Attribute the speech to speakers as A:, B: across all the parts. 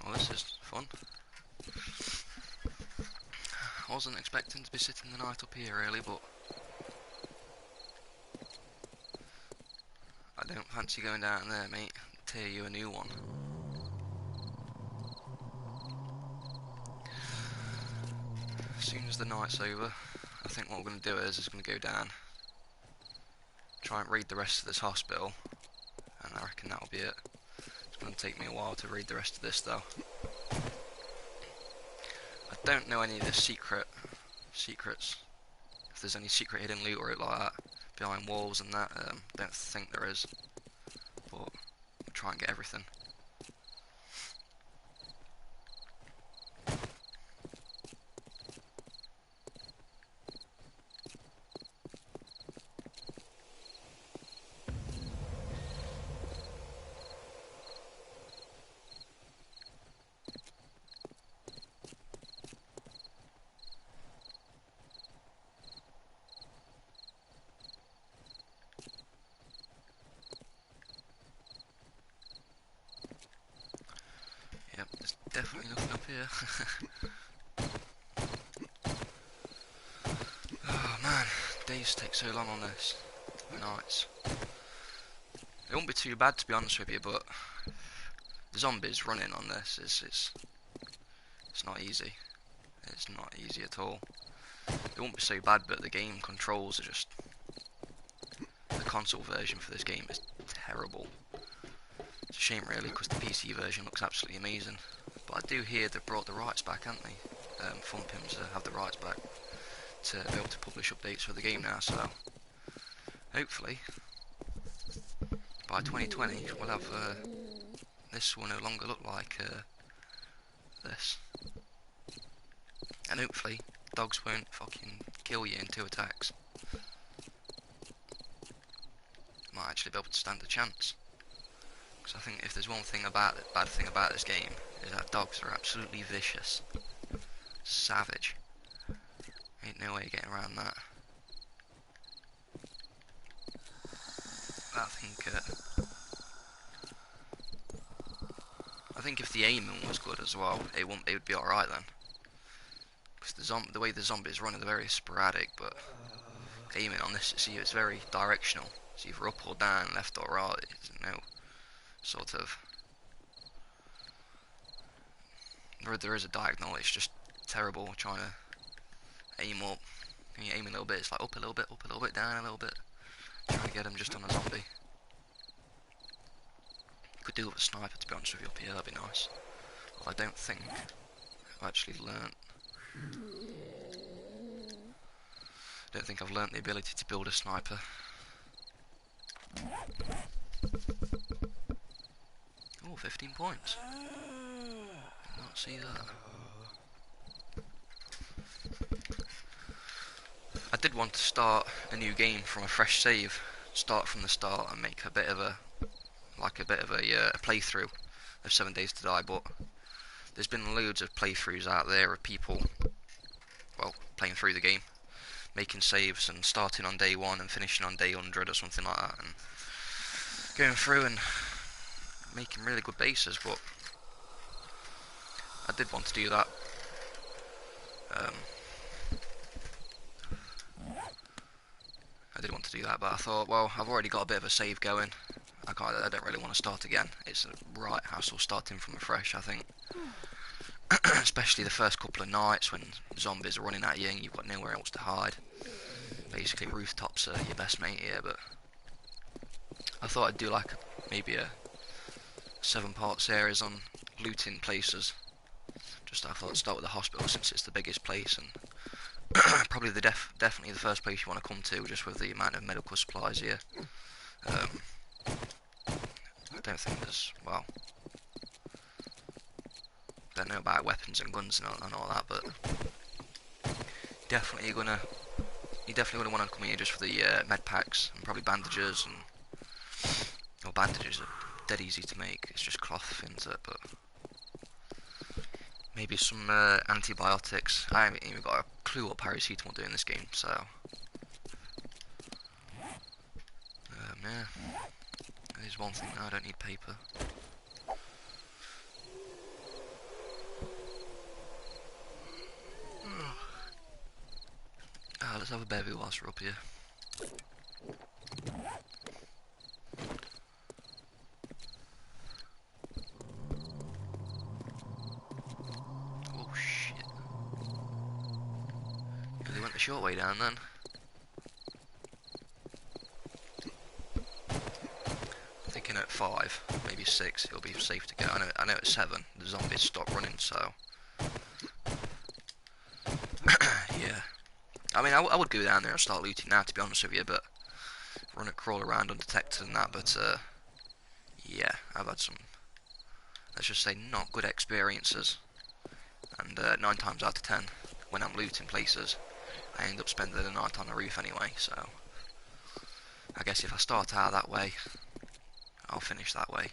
A: Well, this is fun. I wasn't expecting to be sitting the night up here really, but I don't fancy going down there, mate. Tear you a new one. As soon as the night's over, I think what we're going to do is going to go down, try and read the rest of this hospital, and I reckon that'll be it. It's going to take me a while to read the rest of this though. I don't know any of the secrets, if there's any secret hidden loot or it like that, behind walls and that. Don't think there is, but we'll try and get everything. Yep, there's definitely nothing up here. Oh man, days take so long on this. Nights. It won't be too bad to be honest with you, but the zombies running on this it's not easy. It's not easy at all. It won't be so bad, but the game controls are just... The console version for this game is terrible. It's a shame really, because the PC version looks absolutely amazing. But I do hear they've brought the rights back, haven't they? Funpims have the rights back to be able to publish updates for the game now, so hopefully by 2020 we'll have this will no longer look like this, and hopefully dogs won't fucking kill you in 2 attacks. Might actually be able to stand a chance, because I think if there's one thing about it, bad thing about this game, is that dogs are absolutely vicious, savage. Ain't no way of getting around that. I think if the aiming was good as well, it would be alright then. Because the way the zombies run are very sporadic, but aiming on this, it's very directional. It's either up or down, left or right. There's no sort of... There is a diagonal, it's just terrible trying to aim up. When you aim a little bit, it's like up a little bit, down a little bit. Trying to get them just on a zombie. Could do with a sniper, to be honest with you, up here, that'd be nice. Well, I don't think I've actually learnt... I've learnt the ability to build a sniper. Oh, 15 points. Did not see that. I did want to start a new game from a fresh save. Start from the start and make a bit of a playthrough of 7 Days to Die, but there's been loads of playthroughs out there of people, well, playing through the game, making saves and starting on day 1 and finishing on day 100 or something like that, and going through and making really good bases. But I did want to do that. But I thought, well, I've already got a bit of a save going. I don't really want to start again. It's a right hassle starting from afresh, I think. Especially the first couple of nights when zombies are running at you and you've got nowhere else to hide. Basically, rooftops are your best mate here, but I thought I'd do like maybe a 7-part series on looting places. Just I thought I'd start with the hospital since it's the biggest place, and probably definitely the first place you want to come to, just with the amount of medical supplies here. I don't think there's, well, I don't know about weapons and guns and all that, but definitely you definitely want to come here just for the med packs and probably bandages, and well, bandages are dead easy to make. It's just cloth, isn't it? But maybe some antibiotics. I haven't even got a clue what paracetamol will do in this game, so yeah. There's one thing now, I don't need paper. Let's have a bevy whilst we're up here. Oh shit. Really went the short way down then. I'm thinking at 5, maybe 6, it'll be safe to go. I know at 7, the zombies stop running, so yeah. I mean, I would go down there and start looting now, to be honest with you, but crawl around undetected and that, but yeah, I've had some, let's just say, not good experiences, and 9 times out of 10, when I'm looting places, I end up spending the night on the roof anyway, so I guess if I start out that way, I'll finish that way.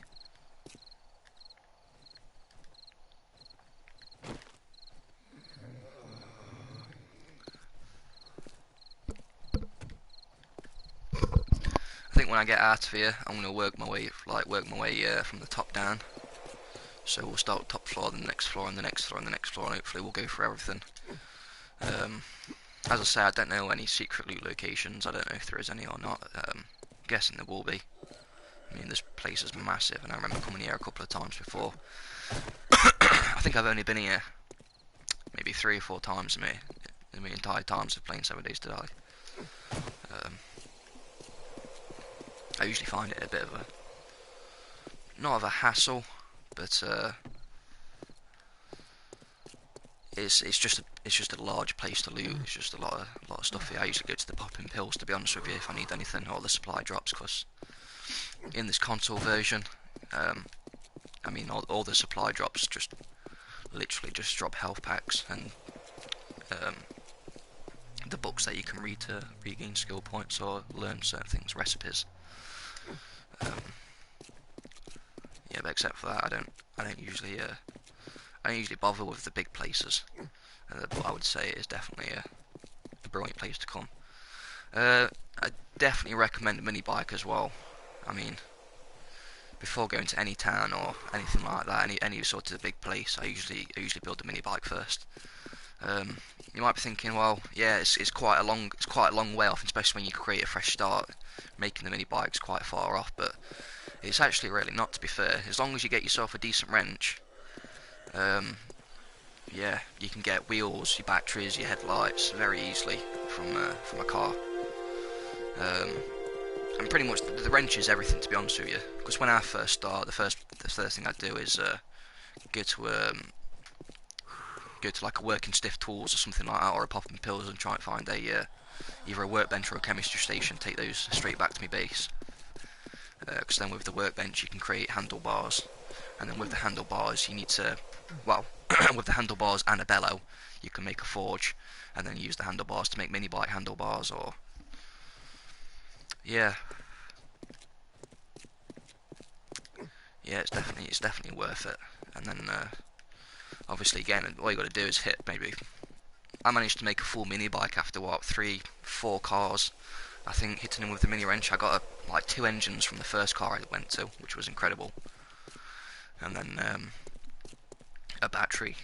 A: I think when I get out of here, I'm gonna work my way from the top down. So we'll start top floor, then the next floor, and the next floor, and the next floor, and hopefully we'll go for everything. As I say, I don't know any secret loot locations. I don't know if there is any or not. I'm guessing there will be. I mean, this place is massive, and I remember coming here a couple of times before. I think I've only been here maybe 3 or 4 times in my entire times of playing 7 Days to Die. I usually find it a bit of a, not of a hassle, but it's just a large place to loot. It's just a lot of stuff here. I usually go to the popping pills, to be honest with you, if I need anything, or the supply drops, because in this console version, I mean, all the supply drops just literally just drop health packs and the books that you can read to regain skill points or learn certain things, recipes. Yeah, but except for that, I don't usually bother with the big places. But I would say it is definitely a brilliant place to come. I definitely recommend a mini bike as well. I mean, before going to any town or anything like that, any sort of big place, I usually build a mini bike first. You might be thinking, well, yeah, it's quite a long way off, especially when you create a fresh start. Making the mini bike's quite far off, but it's actually really not, to be fair. As long as you get yourself a decent wrench, yeah, you can get wheels, your batteries, your headlights very easily from a car. And pretty much the wrench is everything, to be honest with you. Because when I first start, the first thing I do is go to like a working stiff tools or something like that, or a popping pills, and try and find either a workbench or a chemistry station. Take those straight back to my base. Because then with the workbench you can create handlebars, and then with the handlebars you need to, well, with the handlebars and a bellow, you can make a forge, and then use the handlebars to make mini bike handlebars, or yeah, it's definitely worth it. And then obviously again, all you got to do is hit maybe. I managed to make a full mini bike after what, 3-4 cars. I think hitting him with the mini wrench, I got like 2 engines from the first car I went to, which was incredible, and then a battery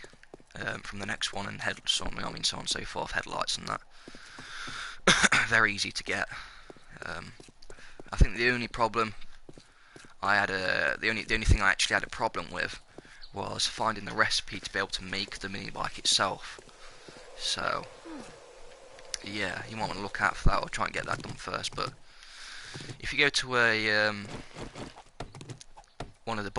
A: from the next one, and so on and so forth, headlights and that. Very easy to get. I think the only problem I had the only thing I actually had a problem with was finding the recipe to be able to make the mini bike itself. So yeah, you might want to look out for that, or try and get that done first. But if you go to a one of the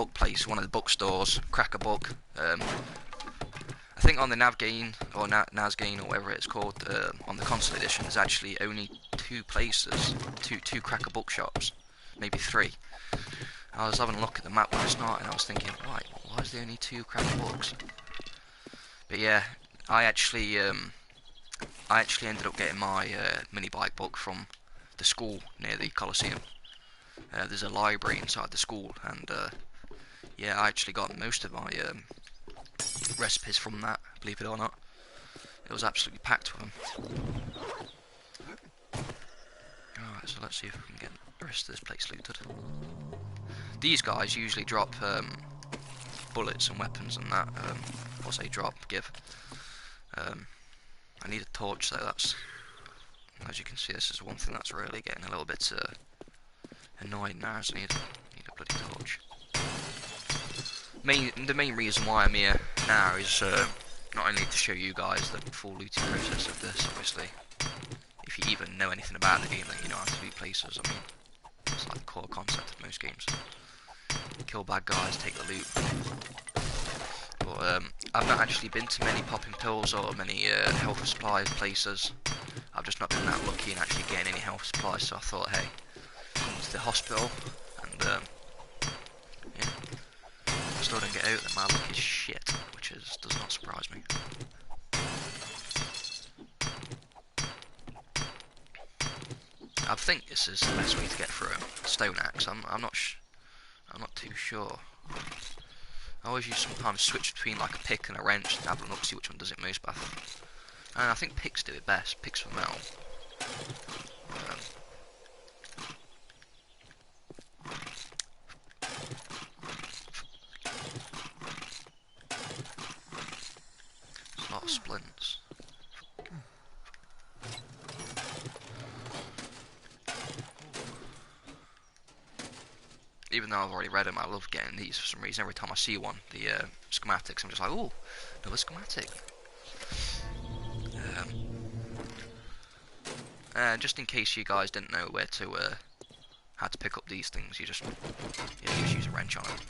A: bookstores, crack a book. I think on the Navgain or Nazgain or whatever it's called, on the console edition, there's actually only 2 places, two cracker bookshops, maybe 3. I was having a look at the map last night and I was thinking, right, why is there only 2 cracker books? But yeah, I actually ended up getting my mini bike book from the school near the Coliseum. There's a library inside the school, and yeah, I actually got most of my recipes from that, believe it or not. It was absolutely packed with them. Alright, so let's see if we can get the rest of this place looted. These guys usually drop bullets and weapons and that. Or say give. I need a torch, so that's, as you can see, this is one thing that's really getting a little bit annoying now, so I need a bloody torch. The main reason why I'm here now is not only to show you guys the full looting process of this, obviously. If you even know anything about the game, then you know how to loot places. I mean, it's like the core concept of most games. Kill bad guys, take the loot. But I've not actually been to many popping pills or many health supply places. I've just not been that lucky in actually getting any health supplies, so I thought, hey, come to the hospital, and yeah. I still don't get out that my luck is shit, which does not surprise me. I think this is the best way to get through a stone axe. I'm not too sure. I always sometimes switch between like a pick and a wrench to have a look, see which one does it most best. And I think picks do it best. Picks for metal. There's a lot of splints. Even though I've already read them, I love getting these for some reason. Every time I see one, the schematics, I'm just like, oh, another schematic. Just in case you guys didn't know where to, how to pick up these things, you just use a wrench on it.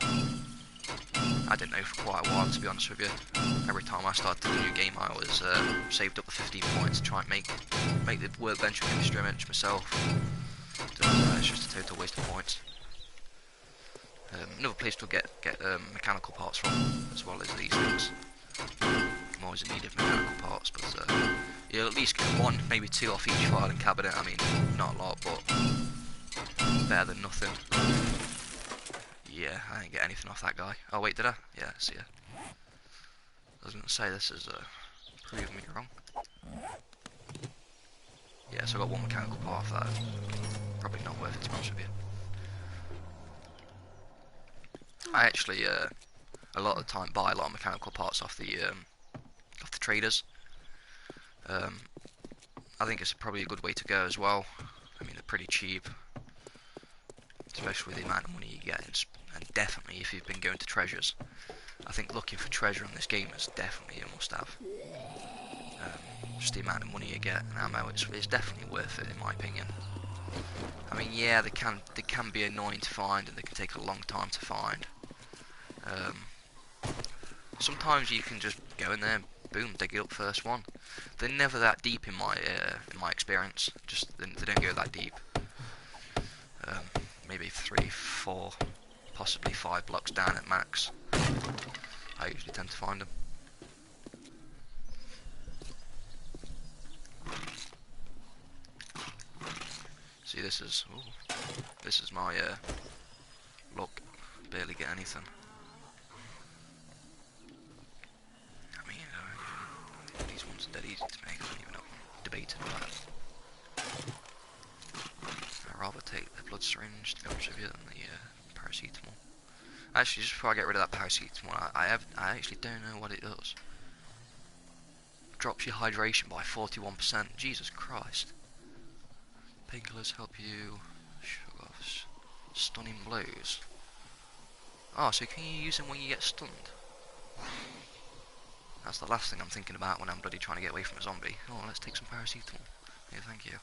A: I didn't know for quite a while, to be honest with you. Every time I started a new game, I always saved up the 15 points to try and make the workbench with chemistry wrench myself. It's just a total waste of points. Another place to get mechanical parts from, as well as these things. I'm always in need of mechanical parts, but you'll at least get 1, maybe 2 off each filing cabinet. I mean, not a lot, but better than nothing. Yeah, I didn't get anything off that guy. Oh wait, did I? Yeah, see ya. I was going to say, this is proving me wrong. Yeah, so I got 1 mechanical part off that. Probably not worth it, to be honest with you. I actually, a lot of the time, buy a lot of mechanical parts off the traders. I think it's probably a good way to go as well. I mean, they're pretty cheap, especially with the amount of money you get, and definitely if you've been going to treasures. I think looking for treasure in this game is definitely a must-have. Just the amount of money you get and ammo, it's definitely worth it in my opinion. I mean, yeah, they can be annoying to find, and they can take a long time to find. Sometimes you can just go in there, boom, dig it up first one. They're never that deep in my experience. Just they don't go that deep. Maybe 3, 4, possibly 5 blocks down at max. I usually tend to find them. See, this is my luck. Barely get anything. syringe, to be honest with you, than the paracetamol. Actually, just before I get rid of that paracetamol, I actually don't know what it does. Drops your hydration by 41%. Jesus Christ. Painkillers help you shrug off stunning blows. Oh, so can you use them when you get stunned? That's the last thing I'm thinking about when I'm bloody trying to get away from a zombie. Oh, let's take some paracetamol. Yeah, thank you.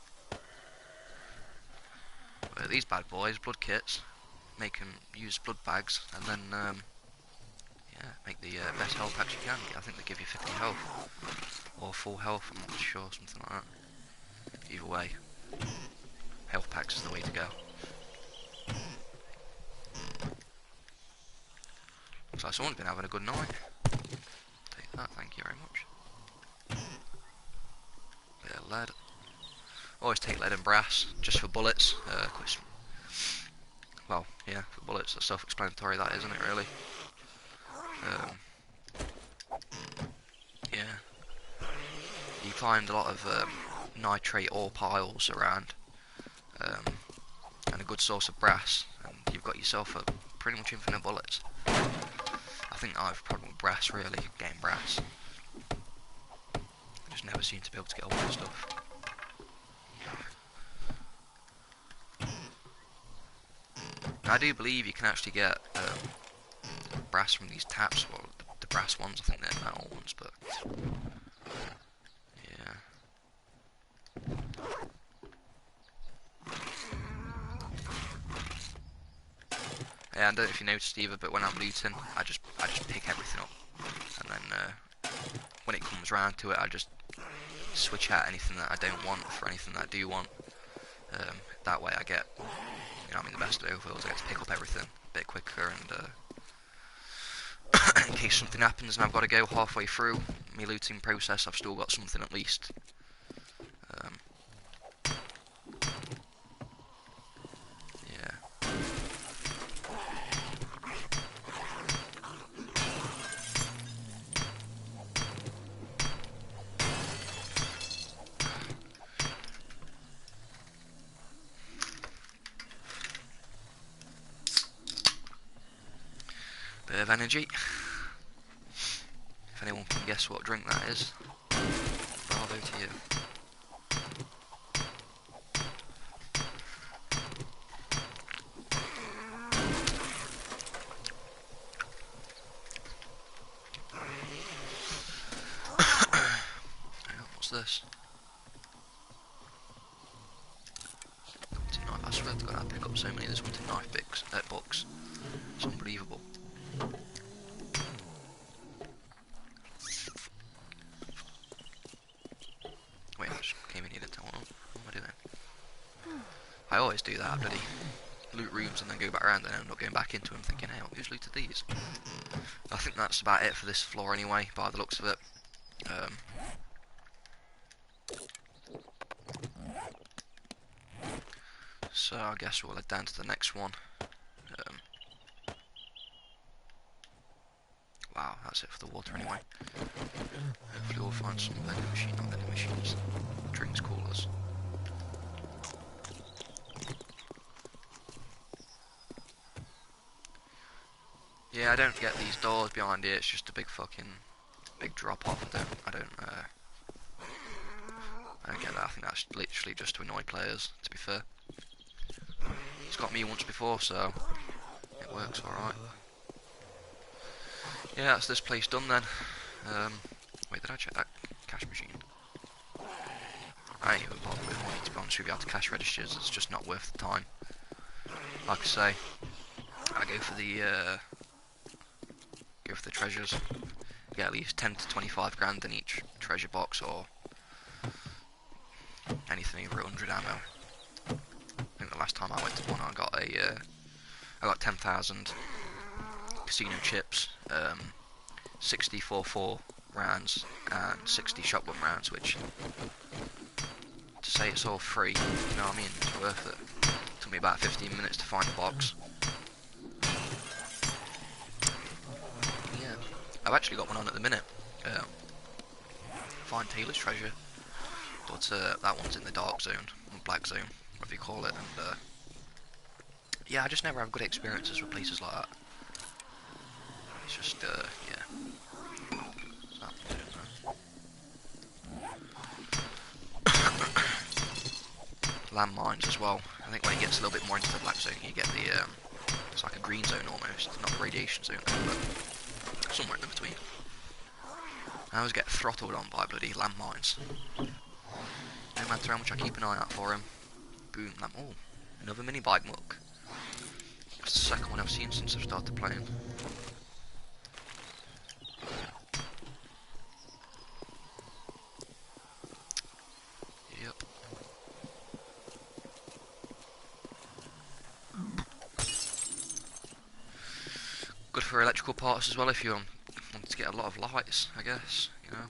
A: But these bad boys, blood kits, make them use blood bags, and then, yeah, make the best health packs you can get. I think they give you 50 health, or full health, I'm not sure, something like that. Either way, health packs is the way to go. Looks like someone's been having a good night. Take that, thank you very much. Bit of lead. Always take lead and brass, just for bullets. Well, yeah, for bullets, that's self-explanatory, that isn't it, really? Yeah. You find a lot of nitrate ore piles around, and a good source of brass, and you've got yourself a pretty much infinite bullets. I think I have a problem with brass, really, getting brass. I just never seem to be able to get all that stuff. I do believe you can actually get brass from these taps, well, the brass ones, I think they're metal ones, but yeah. Yeah, I don't know if you noticed either, but when I'm looting, I just pick everything up, and then when it comes round to it, I just switch out anything that I don't want for anything that I do want. That way I get, you know, I mean, the best of both worlds. I get to pick up everything a bit quicker, and in case something happens and I've got to go halfway through my looting process, I've still got something at least. Yeah. Bit of energy. If anyone can guess what drink that is, bravo to you. What's this? Hunting knife. I swear to God, I pick up so many of these hunting knife books. It's unbelievable. Wait, I just came in here to tell them. What am I doing? I always do that, bloody loot rooms and then go back around and end up going back into them thinking, hey, who's looted these? I think that's about it for this floor anyway, by the looks of it. So I guess we'll head down to the next one. Wow, that's it for the water anyway. Hopefully we'll find some vending machines, drinks coolers. Yeah, I don't get these doors behind here. It's just a big drop off. I don't get that. I think that's literally just to annoy players, to be fair. It's got me once before, so it works alright. Yeah, that's this place done then. Wait, did I check that cash machine? I ain't even bothered with money, to be honest with you. Out to cash registers, it's just not worth the time. Like I say, I go for the treasures. Get at least 10 to 25 grand in each treasure box, or anything over 100 ammo. I think the last time I went to one, I got 10,000 casino chips, 60 4.4 rounds, and 60 shotgun rounds, which, to say it's all free, you know what I mean, it's worth it. Took me about 15 minutes to find a box. Yeah, I've actually got one on at the minute. Find Taylor's treasure, but that one's in the dark zone, black zone, whatever you call it, and yeah, I just never have good experiences with places like that. It's just, yeah. What's that doing there? Landmines as well. I think when it gets a little bit more into the black zone, you get the, it's like a green zone almost. Not the radiation zone, but somewhere in between. I always get throttled on by bloody landmines. No matter how much I keep an eye out for him. Boom, oh, another mini bike muck. It's the second one I've seen since I've started playing. Yep. Good for electrical parts as well if you want to get a lot of lights, I guess, you know.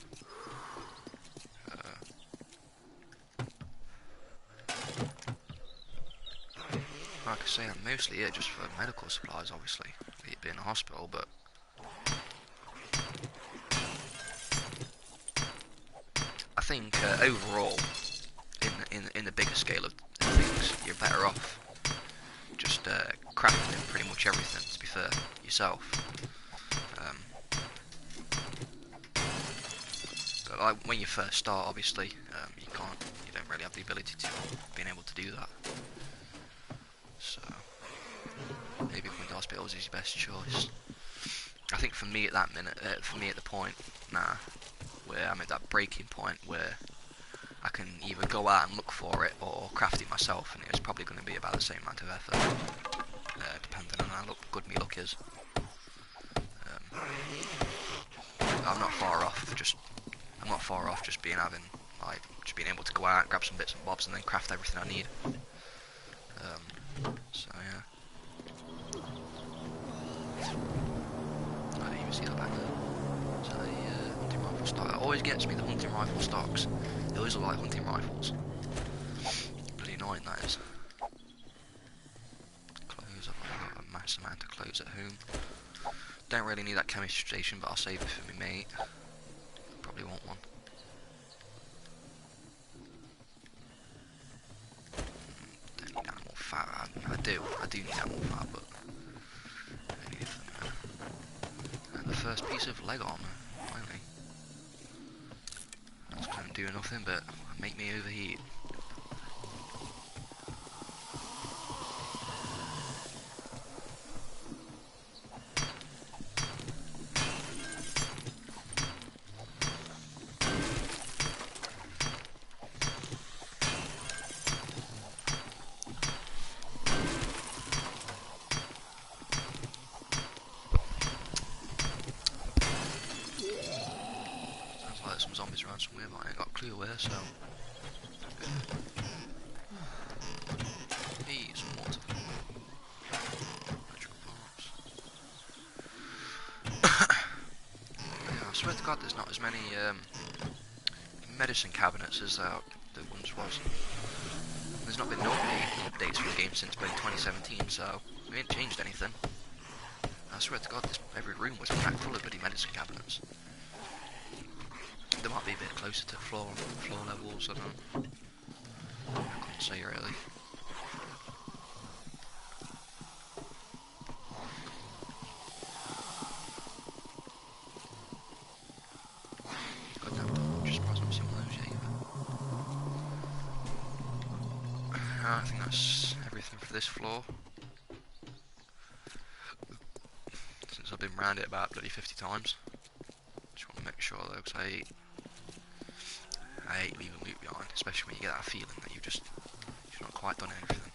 A: Like I say, I'm mostly here just for medical supplies, obviously, it being a hospital, but I think overall, in the bigger scale of things, you're better off just crafting pretty much everything, to be fair, yourself. But like when you first start, obviously, you don't really have the ability to being able to do that. So maybe going to hospitals is your best choice. I think for me at that minute, for me at the point now, where I'm at that breaking point where I can either go out and look for it or craft it myself, and it's probably going to be about the same amount of effort, depending on how good my luck is. I'm not far off just being able to go out, grab some bits and bobs, and then craft everything I need. So yeah. I didn't even see that back there. So the hunting rifle stock. It always gets me, the hunting rifle stocks. They always look like hunting rifles. Bloody annoying that is. Clothes, I've got a mass amount of clothes at home. Don't really need that chemistry station, but I'll save it for my mate. Probably want one. Don't need animal fat. I do need animal fat, but I don't need it for now. And the first piece of leg armour, finally. That's going to do nothing but make me overheat. Some zombies around somewhere, but I ain't got a clue where, so... Hey, some water. Electrical parts. Yeah, I swear to God there's not as many medicine cabinets as there once was. There's not been no updates for the game since playing 2017, so we ain't changed anything. I swear to God, every room was packed full of bloody medicine cabinets. They might be a bit closer to floor levels, I don't know. I couldn't say really. God damn it, I'm just surprised I've seen one of those yet either. I think that's everything for this floor. Since I've been round it about bloody 50 times. Just want to make sure though, because I hate leaving loot behind, especially when you get that feeling that you've not quite done everything.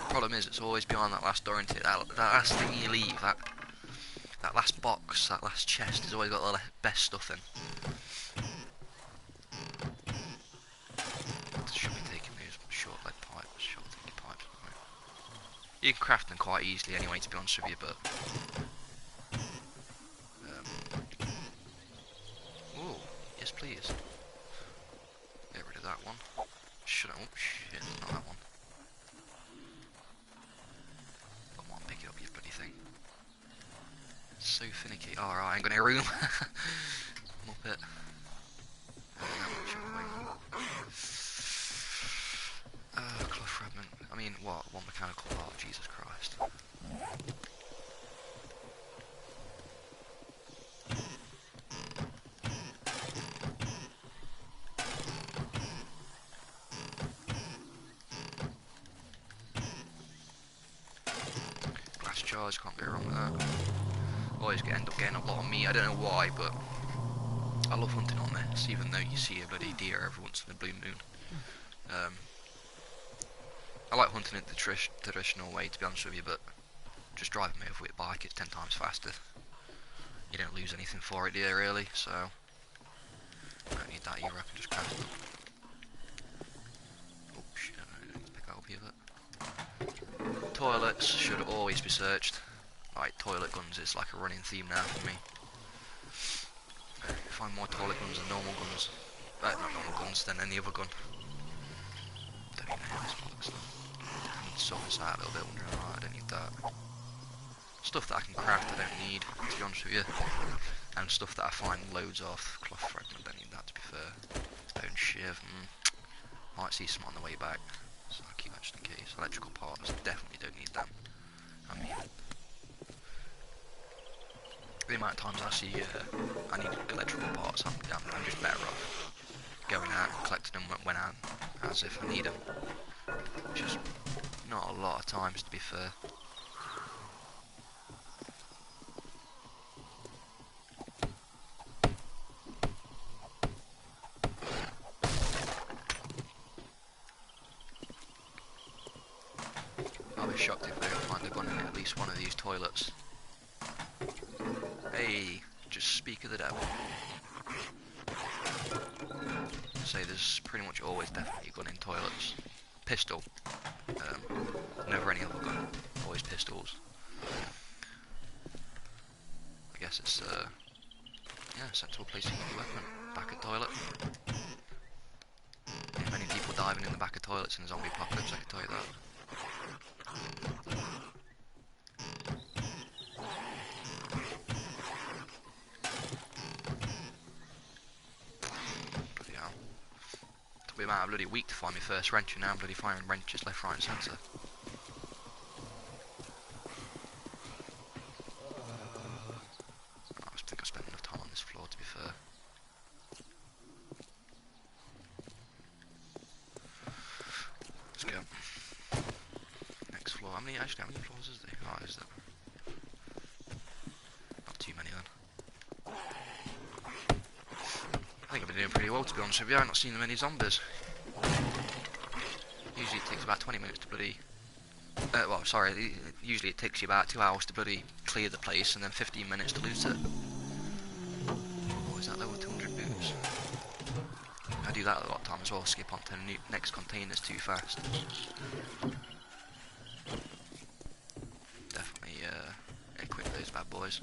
A: Problem is, it's always behind that last door, isn't it? That last thing you leave, that last box, that last chest has always got the best stuff in. Should be taking those short leg pipes, short leg pipes. You can craft them quite easily anyway, to be honest with you, but... oh, yes please. Get rid of that one. Shut up, oh shit, not that one. Come on, pick it up, you bloody thing. It's so finicky. Alright, I'm gonna room. Muppet. Chuck away. mean, what? One mechanical part, Jesus Christ. Glass jars, can't go wrong with that. Always end up getting a lot of meat, I don't know why, but I love hunting on this, even though you see a bloody deer every once in a blue moon. I like hunting it the traditional way, to be honest with you, but just driving me over with a bike, it's 10 times faster. You don't lose anything for it, do you, really? So, I don't need that either, I can just craft it. Oh shit, I don't need to pick that up either. Toilets should always be searched. Like, toilet guns is like a running theme now for me. Find more toilet guns than normal guns. Not normal guns, than any other gun. Don't even know this bollocks stuff. I need to sort this out a little bit, I don't need that. Stuff that I can craft I don't need, to be honest with you. And stuff that I find loads of. Cloth fragment, don't need that to be fair. Stone shiv, might see some on the way back. So I'll keep that just in case. Electrical parts, definitely don't need them. I mean, the amount of times I see I need electrical parts, I'm just better off going out and collecting them when as if I need them. Which is not a lot of times, to be fair. I'll be shocked if they don't find a gun in at least one of these toilets. Hey, just speak of the devil. Say there's pretty much always definitely a gun in toilets. Pistol. Never any other gun. Always pistols. I guess it's yeah, a sensible place to keep your weapon. Back at toilet. If many people diving in the back of toilets in a zombie apocalypse, I can tell you that. Took me about a bloody week to find my first wrench, and now I'm bloody firing wrenches left, right and centre. I think I spent enough time on this floor, to be fair. Let's go. Next floor. How many floors is there? Oh, is there? Not too many then. I think I've been doing pretty well, to be honest with you. I've not seen many zombies. Usually it takes about 20 minutes to bloody... well, sorry, usually it takes you about 2 hours to bloody clear the place and then 15 minutes to loot it. Oh, is that level 200 boots? I do that a lot of time as well, skip on to the next containers too fast. Definitely equip those bad boys.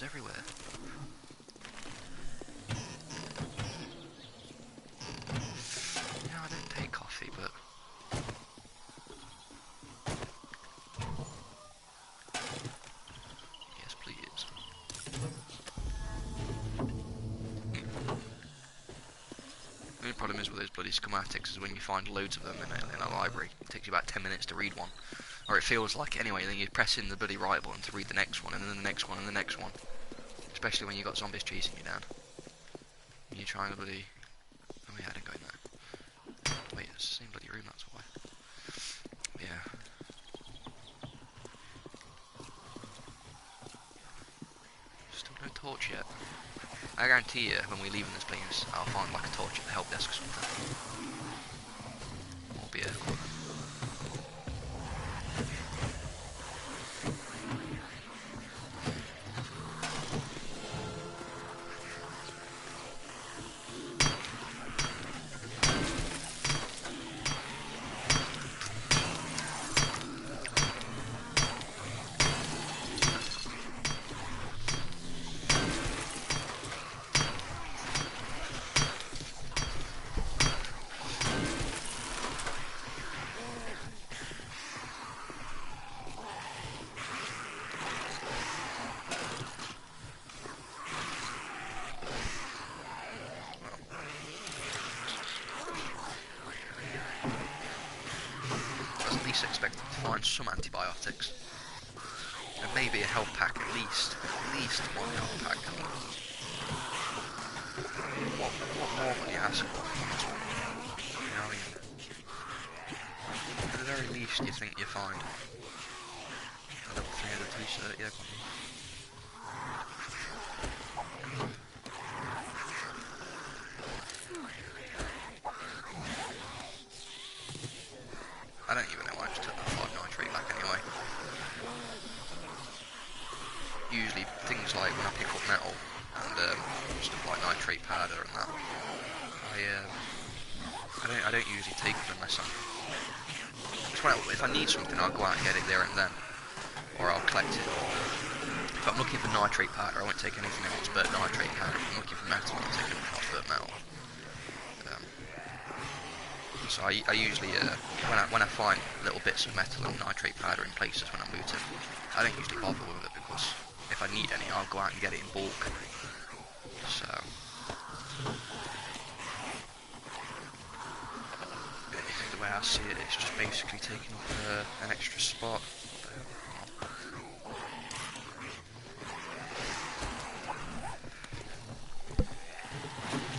A: Everywhere. Yeah, I don't take coffee, but yes, please. The only problem is with those bloody schematics is when you find loads of them in a library, it takes you about 10 minutes to read one. Or it feels like anyway, then you press in the bloody right button to read the next one, and then the next one, and the next one. Especially when you got zombies chasing you down. You're trying to bloody... Oh yeah, I didn't go in there. Wait, it's the same bloody room, that's why. Yeah. Still no torch yet. I guarantee you, when we leave in this place, I'll find like a torch at the help desk or something. Or beer. least expecting to find some antibiotics. And maybe a health pack at least. At least one health pack. What more can you ask for from this one? You know what I mean? At the very least you think you find a level 300 t-shirt, yeah, go on. I don't even know why I just took that 5 nitrate back anyway. Usually things like when I pick up metal and stuff like nitrate powder and that, I don't usually take them unless I'm... if I need something I'll go out and get it there and then, or I'll collect it. If I'm looking for nitrate powder I won't take anything else but nitrate powder. If I'm looking for metal I'll take anything else but metal. So I usually, when I find little bits of metal and nitrate powder in places when I'm looting, I don't usually bother with it because if I need any, I'll go out and get it in bulk. So, the way I see it, it's just basically taking up an extra spot.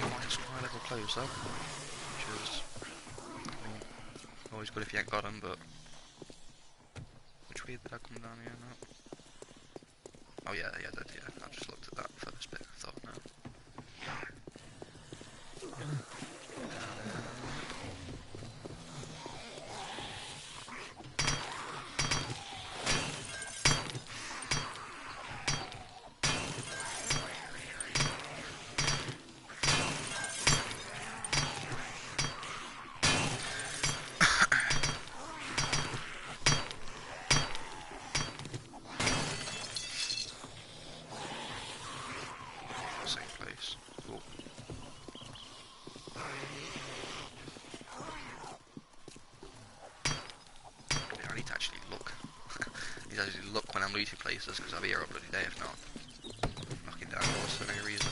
A: Nice high level clothes though, which is... always good if you ain't got them, but... which way did I come down here now? Oh yeah, I did, yeah. I just looked at that first bit, I thought, no. Look when I'm looting places because I'll be here all bloody day if not. Knocking down doors for no reason.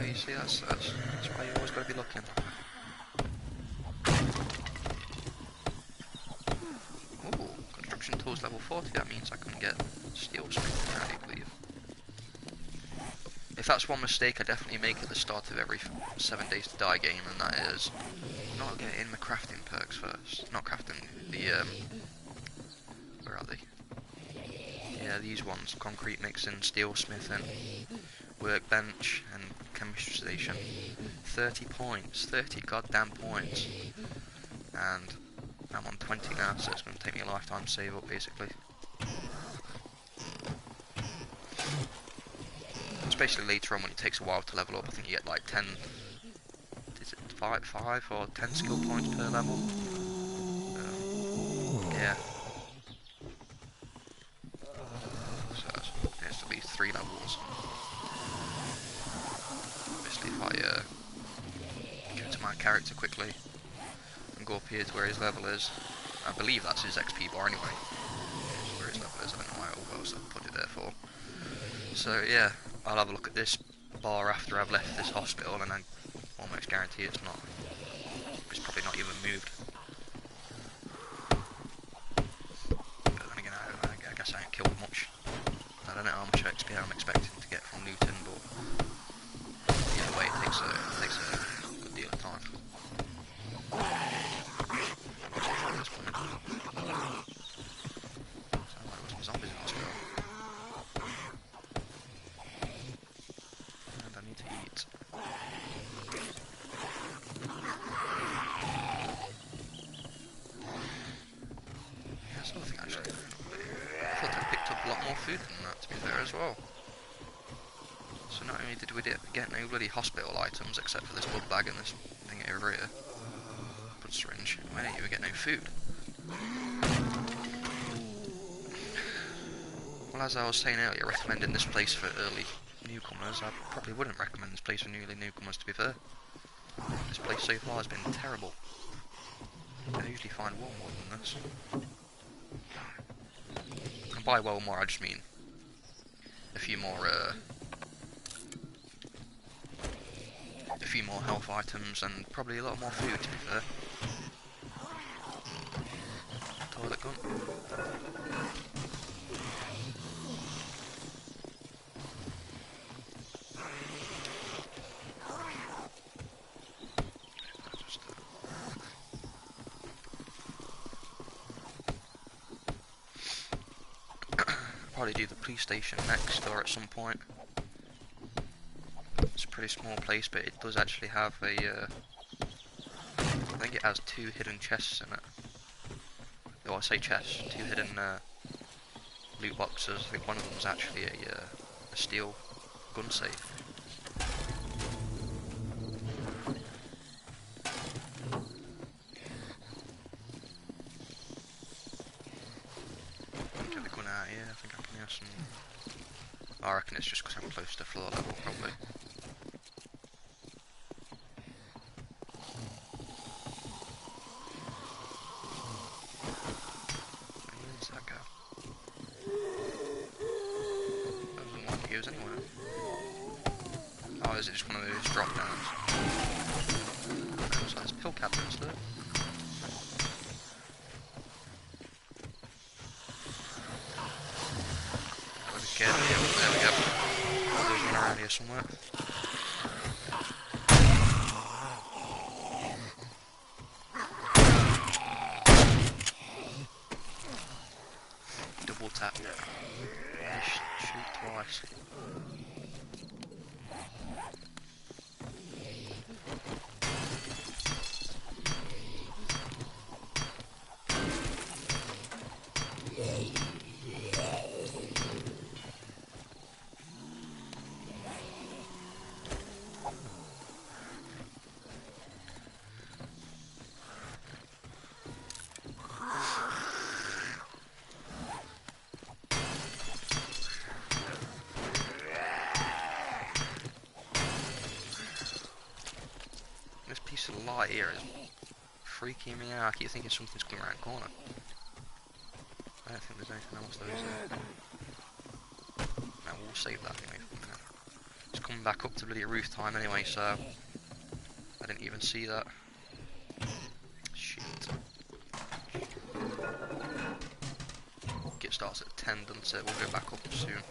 A: You see, that's why you always got to be looking. Ooh, construction tools level 40, that means I can get steel smith, I believe. If that's one mistake I definitely make at the start of every 7 days to die game, and that is not getting the crafting perks first. Not crafting, the, where are they? Yeah, these ones, concrete mixing, steel smithing, workbench and chemistry station. 30 points, 30 goddamn points, and I'm on 20 now, so it's going to take me a lifetime to save up basically. Especially later on when it takes a while to level up. I think you get like 10, is it 5 or 10 skill points per level? Yeah. So it's at least 3 levels. Obviously if I go to my character quickly and go up here to where his level is, I believe that's his XP bar anyway. Where his level is, I don't know why else I've put it there for. So yeah, I'll have a look at this bar after I've left this hospital, and I almost guarantee it's probably not even moved. But then again, I guess I ain't killed much. I don't know how much XP I'm expecting to get from Lootin, but either way, it takes a good deal of time. Sounds like there was some zombies in hospital. And I need to eat. Yeah, that's another thing actually. I thought I picked up a lot more food than that, to be fair, as well. So So not only did we get no bloody hospital items except for this blood bag and this thing over here, blood syringe, we didn't even get no food. Well, as I was saying earlier, recommending this place for early newcomers, I probably wouldn't recommend this place for newly newcomers, to be fair. This place so far has been terrible. I usually find well more than this. And by well more, I just mean a few more health items and probably a lot more food, to be fair. Toilet gun. Probably do the police station next or at some point. It's a pretty small place, but it does actually have a I think it has 2 hidden chests in it. Oh, I say chests, 2 hidden loot boxes. I think one of them is actually a steel gun safe. Get the gun out here. I think I can hear some. I reckon it's just because I'm close to floor level, probably. Oh, is it just one of those drop downs? So there's pill cabinets there. There we go. Oh, there's one around here somewhere. Double tap. Shoot twice. This piece of light here is freaking me out. I keep thinking something's coming around the corner. I don't think there's anything else there, is there? No, we'll save that anyway for a minute. It's coming back up to bloody roof time anyway, so I didn't even see that. Shit. It starts at 10, doesn't it? We'll go back up soon.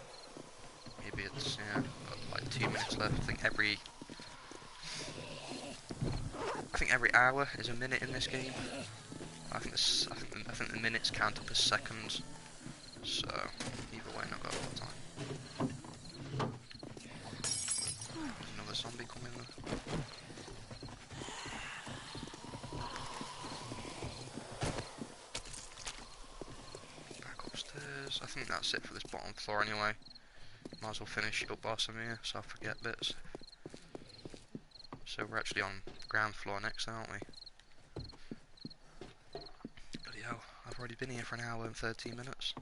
A: Maybe it's, yeah, got like 2 minutes left. I think every hour is a minute in this game. I think the minutes count up as seconds. So either way, not got a lot of time. There's another zombie coming there. Back upstairs. I think that's it for this bottom floor anyway. Might as well finish it up whilst I'm here, so I forget bits. So we're actually on ground floor next, aren't we? Bloody hell, I've already been here for an hour and 13 minutes.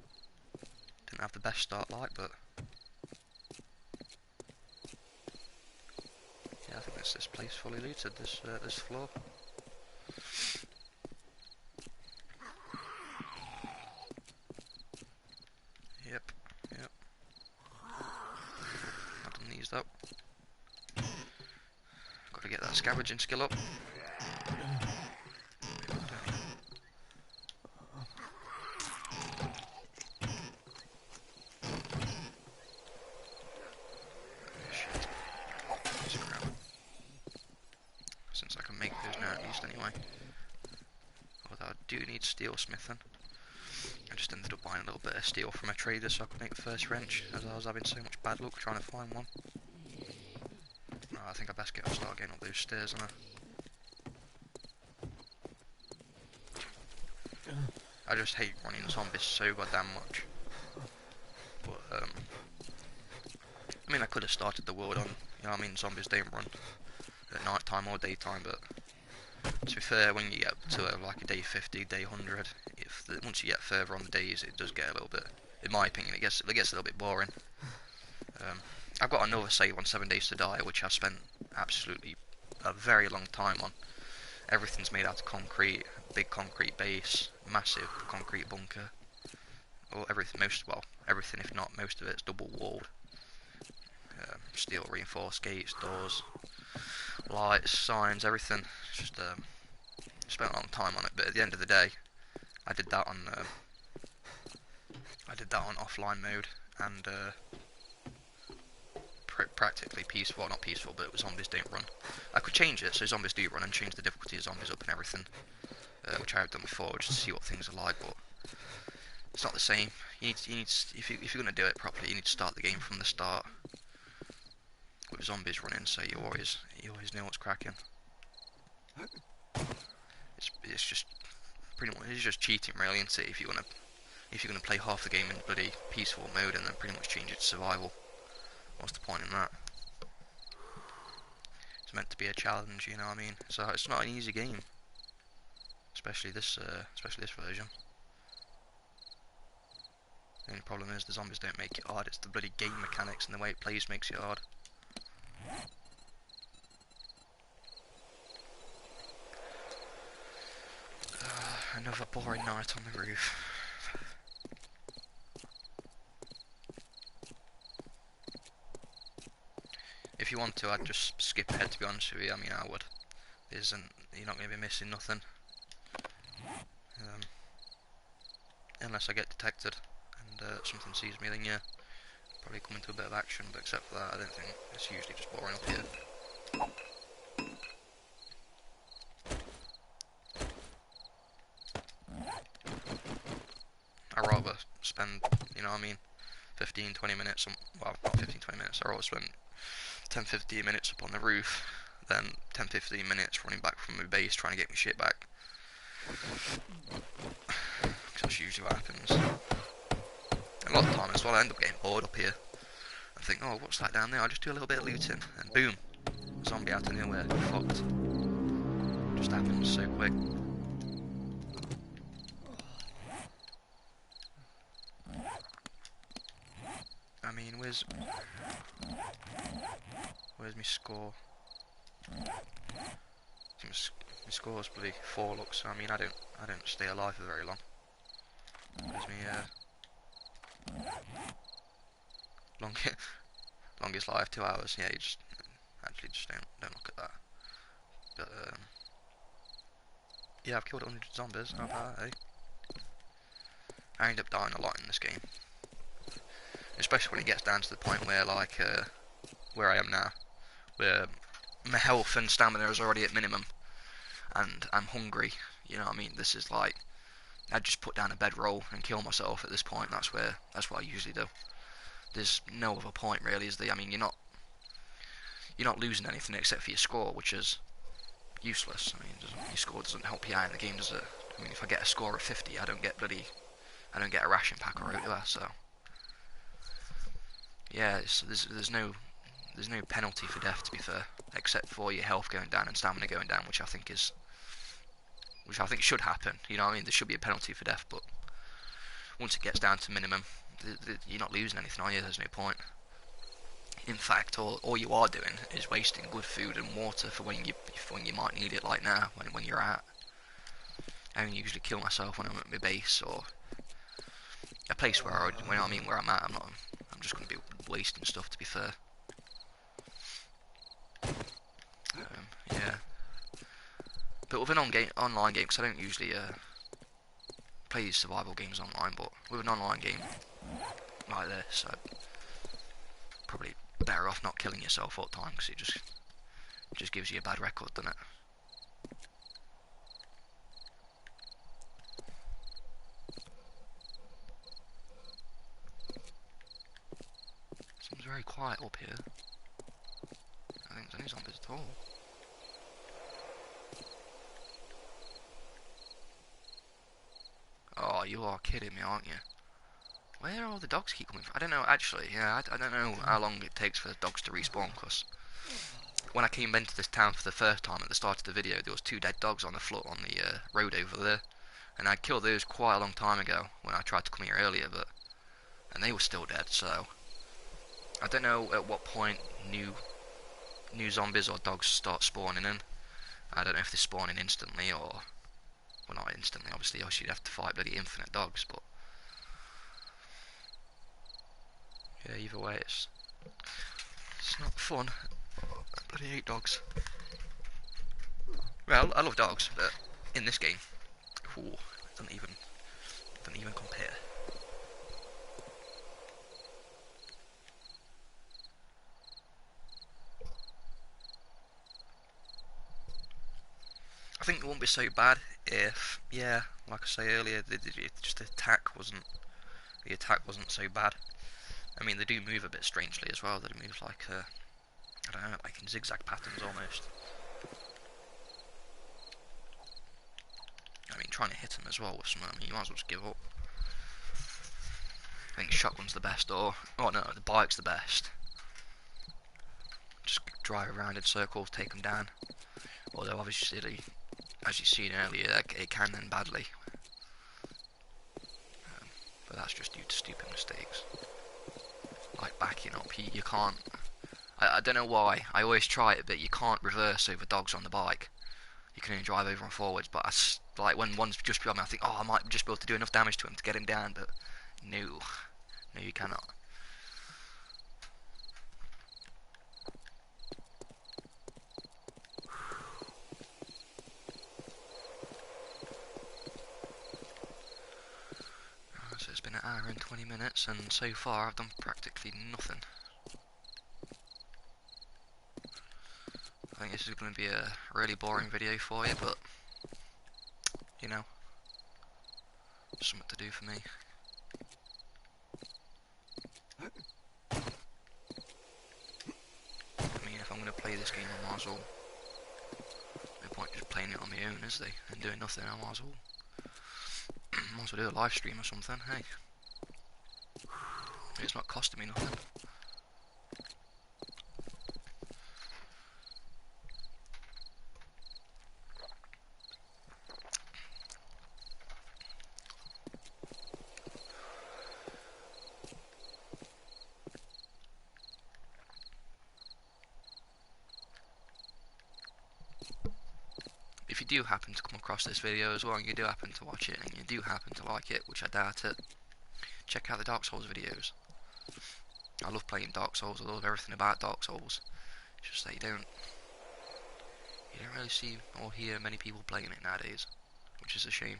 A: Didn't have the best start like, but yeah, I think this place fully looted, this floor. Yep. I've done these though. Got to get that scavenging skill up. Since I can make those now at least anyway. Although I do need steel smithing. I just ended up buying a little bit of steel from a trader so I could make the first wrench, as I was having so much bad luck trying to find one. Oh, I think I best start getting up those stairs, and I just hate running zombies so goddamn much. But I mean, I could have started the world on, you know what I mean, zombies don't run at night time or daytime, but to be fair, when you get to like a day 50, day 100, once you get further on the days, it does get a little bit, in my opinion, it gets a little bit boring. I've got another save on 7 Days to Die, which I've spent absolutely a very long time on. Everything's made out of concrete, big concrete base, massive concrete bunker. Or everything, everything if not most of it's double walled. Steel reinforced gates, doors, lights, signs, everything. It's just spent a long time on it, but at the end of the day, I did that on offline mode and practically peaceful. Not peaceful, but zombies don't run. I could change it so zombies do run and change the difficulty of zombies up and everything, which I have done before just to see what things are like. But it's not the same. You need if you're gonna do it properly, you need to start the game from the start with zombies running, so you always know what's cracking. It's just pretty much it's just cheating really, isn't it? If you're gonna play half the game in bloody peaceful mode and then pretty much change it to survival, what's the point in that? It's meant to be a challenge, you know what I mean? So it's not an easy game, especially this version. The only problem is the zombies don't make it hard. It's the bloody game mechanics and the way it plays makes it hard. Another boring night on the roof. If you want to, I'd just skip ahead, to be honest with you. I mean, I would. You're not going to be missing nothing. Unless I get detected and something sees me, then yeah, probably come into a bit of action, but except for that, I don't think it's usually just boring up here. I'd rather spend, you know what I mean, 15-20 minutes, well, not 15-20 minutes, I'd rather spend 10-15 minutes up on the roof than 10-15 minutes running back from my base trying to get my shit back. Because that's usually what happens. A lot of the time as well, I end up getting bored up here. I think, oh, what's that down there? I'll just do a little bit of looting, and boom, zombie out of nowhere, fucked. Just happens so quick. I mean, where's my score? My score's bloody 4 looks, so I mean, I don't stay alive for very long. Where's me longest life 2 hours? Yeah, you just don't look at that. But yeah, I've killed 100 zombies. How about that, eh? I end up dying a lot in this game, especially when it gets down to the point where, like, where I am now, where my health and stamina is already at minimum, and I'm hungry. You know what I mean? This is like, I'd just put down a bedroll and kill myself at this point. That's what I usually do. There's no other point really, is there? I mean, you're not losing anything except for your score, which is useless. I mean, your score doesn't help you out in the game, does it? I mean, if I get a score of 50, I don't get a ration pack or whatever. So yeah, there's no penalty for death, to be fair, except for your health going down and stamina going down, which I think should happen. You know what I mean? There should be a penalty for death, but once it gets down to minimum, you're not losing anything, are you? There's no point. In fact, all you are doing is wasting good food and water for when you might need it, like now, when you're out. I don't usually kill myself when I'm at my base or a place where where I'm at. I'm just going to be wasting stuff, to be fair. Yeah. But with an online game, because I don't usually play these survival games online, but with an online game like this, I'd probably better off not killing yourself all the time, because it just gives you a bad record, doesn't it? Seems very quiet up here. I think there's any zombies at all. Oh, you are kidding me, aren't you? Where all the dogs keep coming from? I don't know, actually. Yeah, I don't know how long it takes for the dogs to respawn, because when I came into this town for the first time at the start of the video, there was 2 dead dogs on the floor on the road over there. And I killed those quite a long time ago when I tried to come here earlier, and they were still dead, so I don't know at what point new zombies or dogs start spawning in. I don't know if they're spawning instantly or... Well, not instantly, obviously, else you'd have to fight bloody infinite dogs, but... Yeah, either way, it's not fun. I bloody hate dogs. Well, I love dogs, but in this game, ooh, doesn't even compare. I think it won't be so bad if, yeah, like I say earlier, just the attack wasn't so bad. I mean, they do move a bit strangely as well. They move like I don't know, like in zigzag patterns almost. I mean, trying to hit them as well with some, I mean, you might as well just give up. I think shotgun's the best, or oh no, the bike's the best. Just drive around in circles, take them down. Although obviously, as you've seen earlier, it can end badly. But that's just due to stupid mistakes. Like backing up, you can't... I don't know why, I always try it, but you can't reverse over dogs on the bike. You can only drive over and forwards, but like when one's just behind me, I think, oh, I might just be able to do enough damage to him to get him down, but no, you cannot. So it's been an hour and 20 minutes, and so far I've done practically nothing. I think this is going to be a really boring video for you, but, you know, something to do for me. I mean, if I'm going to play this game, I might as well... No point just playing it on my own, is there? And doing nothing, I might as well do a live stream or something, hey. It's not costing me nothing. If you do happen to come across this video as well, and you do happen to watch it, and you do happen to like it, which I doubt it, check out the Dark Souls videos. I love playing Dark Souls, I love everything about Dark Souls. It's just that you don't really see or hear many people playing it nowadays, which is a shame.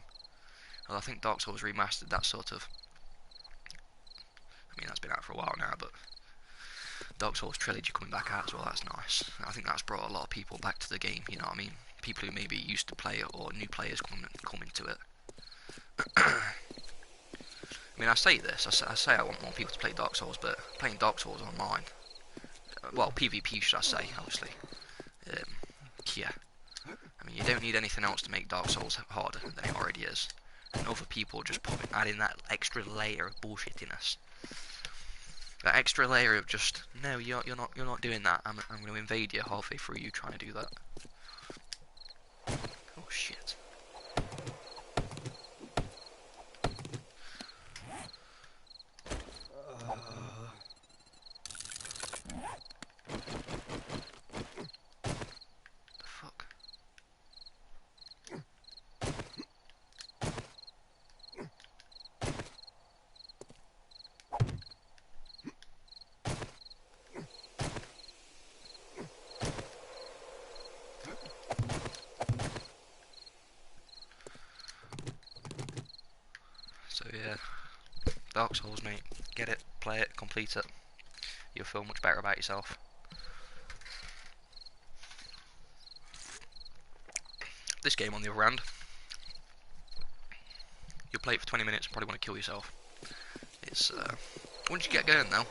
A: Well, I think Dark Souls Remastered, that sort of... I mean, that's been out for a while now, but Dark Souls Trilogy coming back out as well, that's nice. I think that's brought a lot of people back to the game, you know what I mean? People who maybe used to play it, or new players coming to it. I mean, I say this, I say I want more people to play Dark Souls, but playing Dark Souls online, well, PvP should I say, obviously, yeah. I mean, you don't need anything else to make Dark Souls harder than it already is. And other people just adding that extra layer of bullshittiness. That extra layer of just, no, you're not doing that. I'm going to invade you halfway through you trying to do that. Oh shit. So yeah, Dark Souls, mate. Get it, play it, complete it. You'll feel much better about yourself. This game, on the other hand, you'll play it for 20 minutes and probably want to kill yourself. It's once you get going though,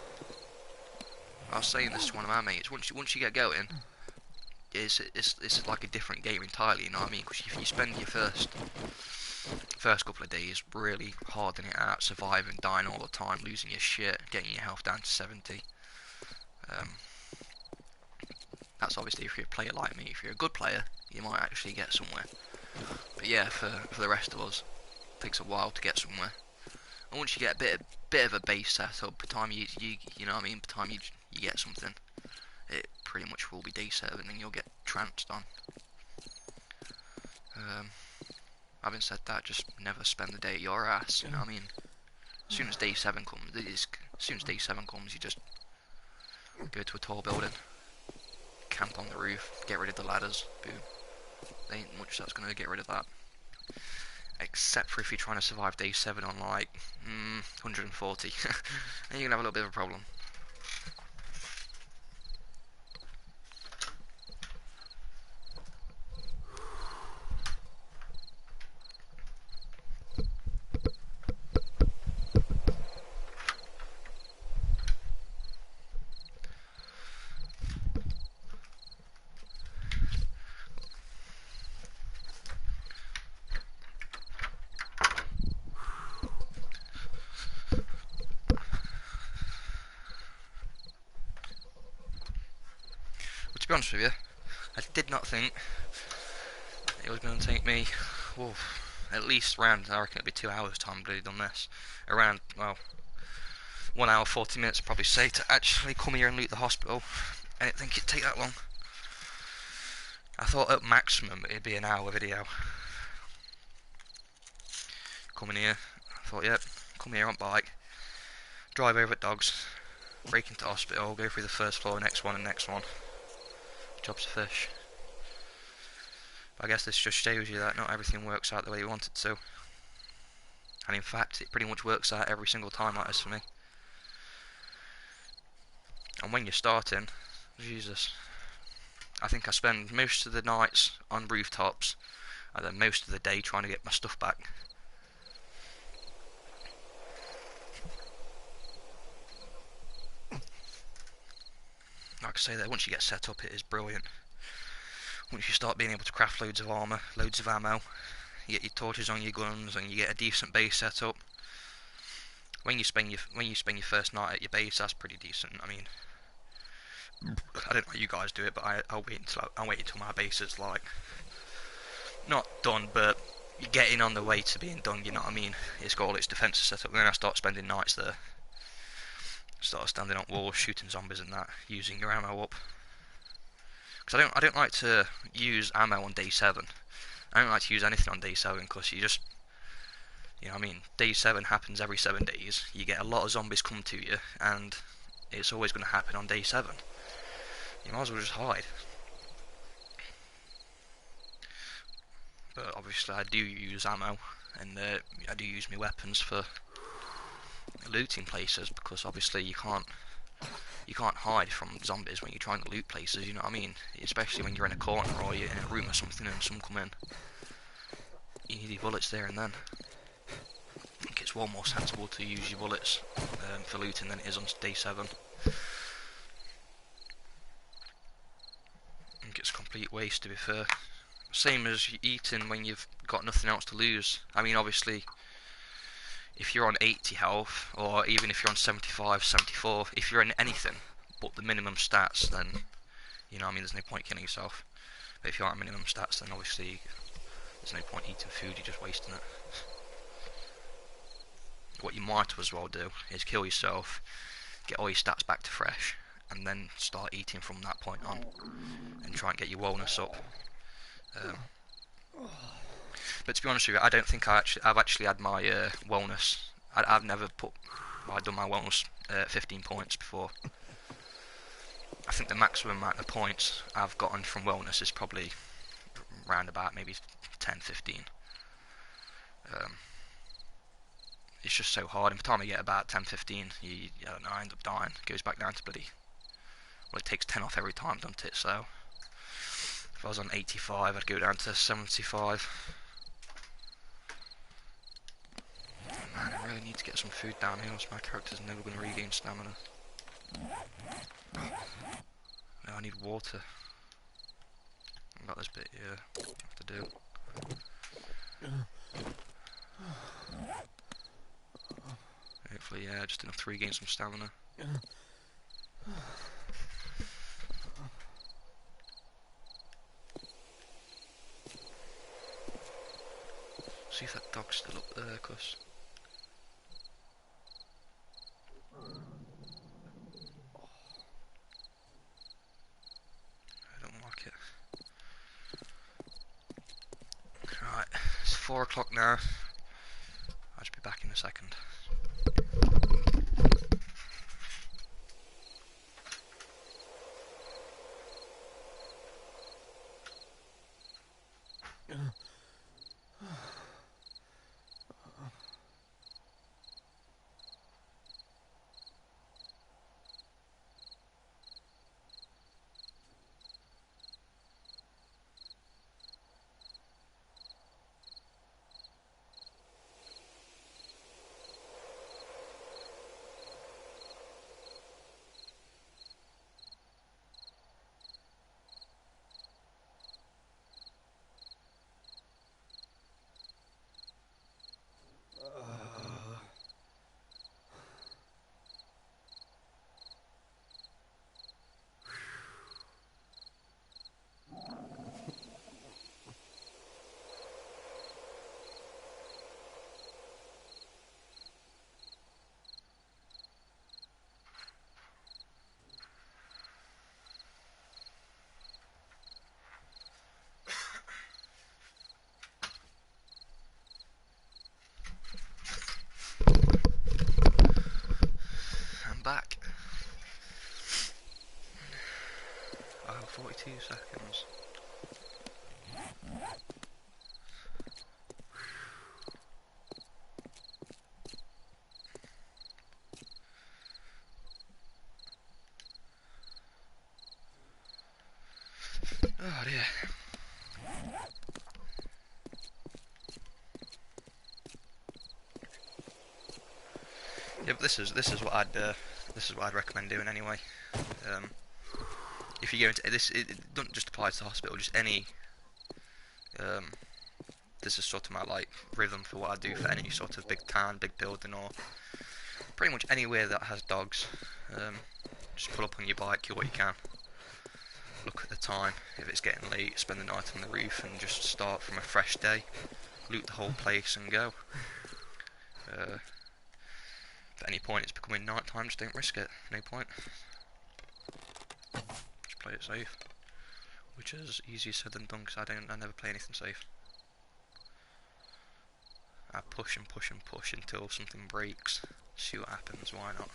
A: I was saying this to one of my mates. Once you get going, it's like a different game entirely. You know what I mean? Because if you spend your first First couple of days, really hardening it out, surviving, dying all the time, losing your shit, getting your health down to 70. That's obviously if you're a player like me. If you're a good player, you might actually get somewhere. But yeah, for the rest of us, it takes a while to get somewhere. And once you get a bit of a base set up, by the time you know what I mean, by the time you get something, it pretty much will be day 7, and you'll get tranced on. Having said that, just never spend the day at your ass. You know what I mean? As soon as day 7 comes, you just go to a tall building, camp on the roof, get rid of the ladders. Boom. There ain't much that's gonna get rid of that. Except for if you're trying to survive day 7 on like 140, then you're gonna have a little bit of a problem. To be honest with you, I did not think it was going to take me, at least around, I reckon it'd be 2 hours time to have done this. Around, well, 1 hour 40 minutes probably say to actually come here and loot the hospital. I didn't think it'd take that long. I thought at maximum it'd be an hour video. Coming here, I thought, yep, come here on bike, drive over at dogs, break into hospital, go through the first floor, next one and next one. Job's a fish. But I guess this just shows you that not everything works out the way you want it to. And in fact, it pretty much works out every single time like this for me. And when you're starting, Jesus, I think I spend most of the nights on rooftops, and then most of the day trying to get my stuff back. Like I say there, once you get set up, it is brilliant. Once you start being able to craft loads of armour, loads of ammo, you get your torches on your guns, and you get a decent base set up. When you spend your first night at your base, that's pretty decent. I mean, I don't know how you guys do it, but I'll wait until my base is like not done, but you're getting on the way to being done. You know what I mean? It's got all its defences set up, and then I start spending nights there. Start standing on walls, shooting zombies and that, using your ammo up. Because I don't like to use ammo on day 7. I don't like to use anything on day 7 because you just, you know what I mean, day 7 happens every 7 days. You get a lot of zombies come to you, and it's always going to happen on day 7. You might as well just hide. But obviously I do use ammo, and I do use my weapons for looting places, because obviously you can't hide from zombies when you're trying to loot places, you know what I mean? Especially when you're in a corner or you're in a room or something and some come in. You need your bullets there and then. I think it's more sensible to use your bullets for looting than it is on day 7. I think it's a complete waste, to be fair. Same as eating when you've got nothing else to lose. I mean, obviously, if you're on 80 health, or even if you're on 75, 74, if you're in anything but the minimum stats, then, you know what I mean, there's no point killing yourself. But if you aren't minimum stats, then obviously there's no point eating food, you're just wasting it. What you might as well do is kill yourself, get all your stats back to fresh, and then start eating from that point on, and try and get your wellness up. But to be honest with you, I don't think I've actually had my wellness. I've never done my wellness 15 points before. I think the maximum amount of points I've gotten from wellness is probably around about maybe 10, 15. It's just so hard, and by the time I get about 10, 15, I don't know, I end up dying. It goes back down to bloody, well, it takes 10 off every time, doesn't it? So if I was on 85, I'd go down to 75. Man, I really need to get some food down here, else my character's never going to regain stamina. No, I need water. I've got this bit here I have to do. Hopefully, yeah, just enough to regain some stamina. See if that dog's still up there, cause I don't like it. Right, it's 4 o'clock now. I'll just be back in a second. I'm back. I have 42 seconds. Oh dear. Yeah, but this is what I'd recommend doing anyway. If you go into this, it doesn't just apply to the hospital. Just any. This is sort of my like rhythm for what I do for any sort of big town, big building, or pretty much anywhere that has dogs. Just pull up on your bike, do what you can. Look at the time. If it's getting late, spend the night on the roof and just start from a fresh day. Loot the whole place and go. At any point it's becoming night time, just don't risk it. No point. Just play it safe. Which is easier said than done, because I never play anything safe. I push and push and push until something breaks. See what happens, why not?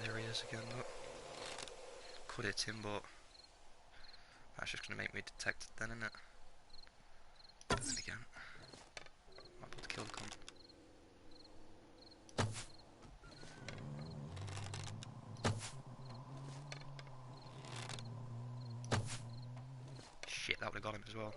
A: There he is again, look. Could hit him, but that's just going to make me detected then, isn't it? But then again, might be able to kill the cunt. Shit, that would have got him as well.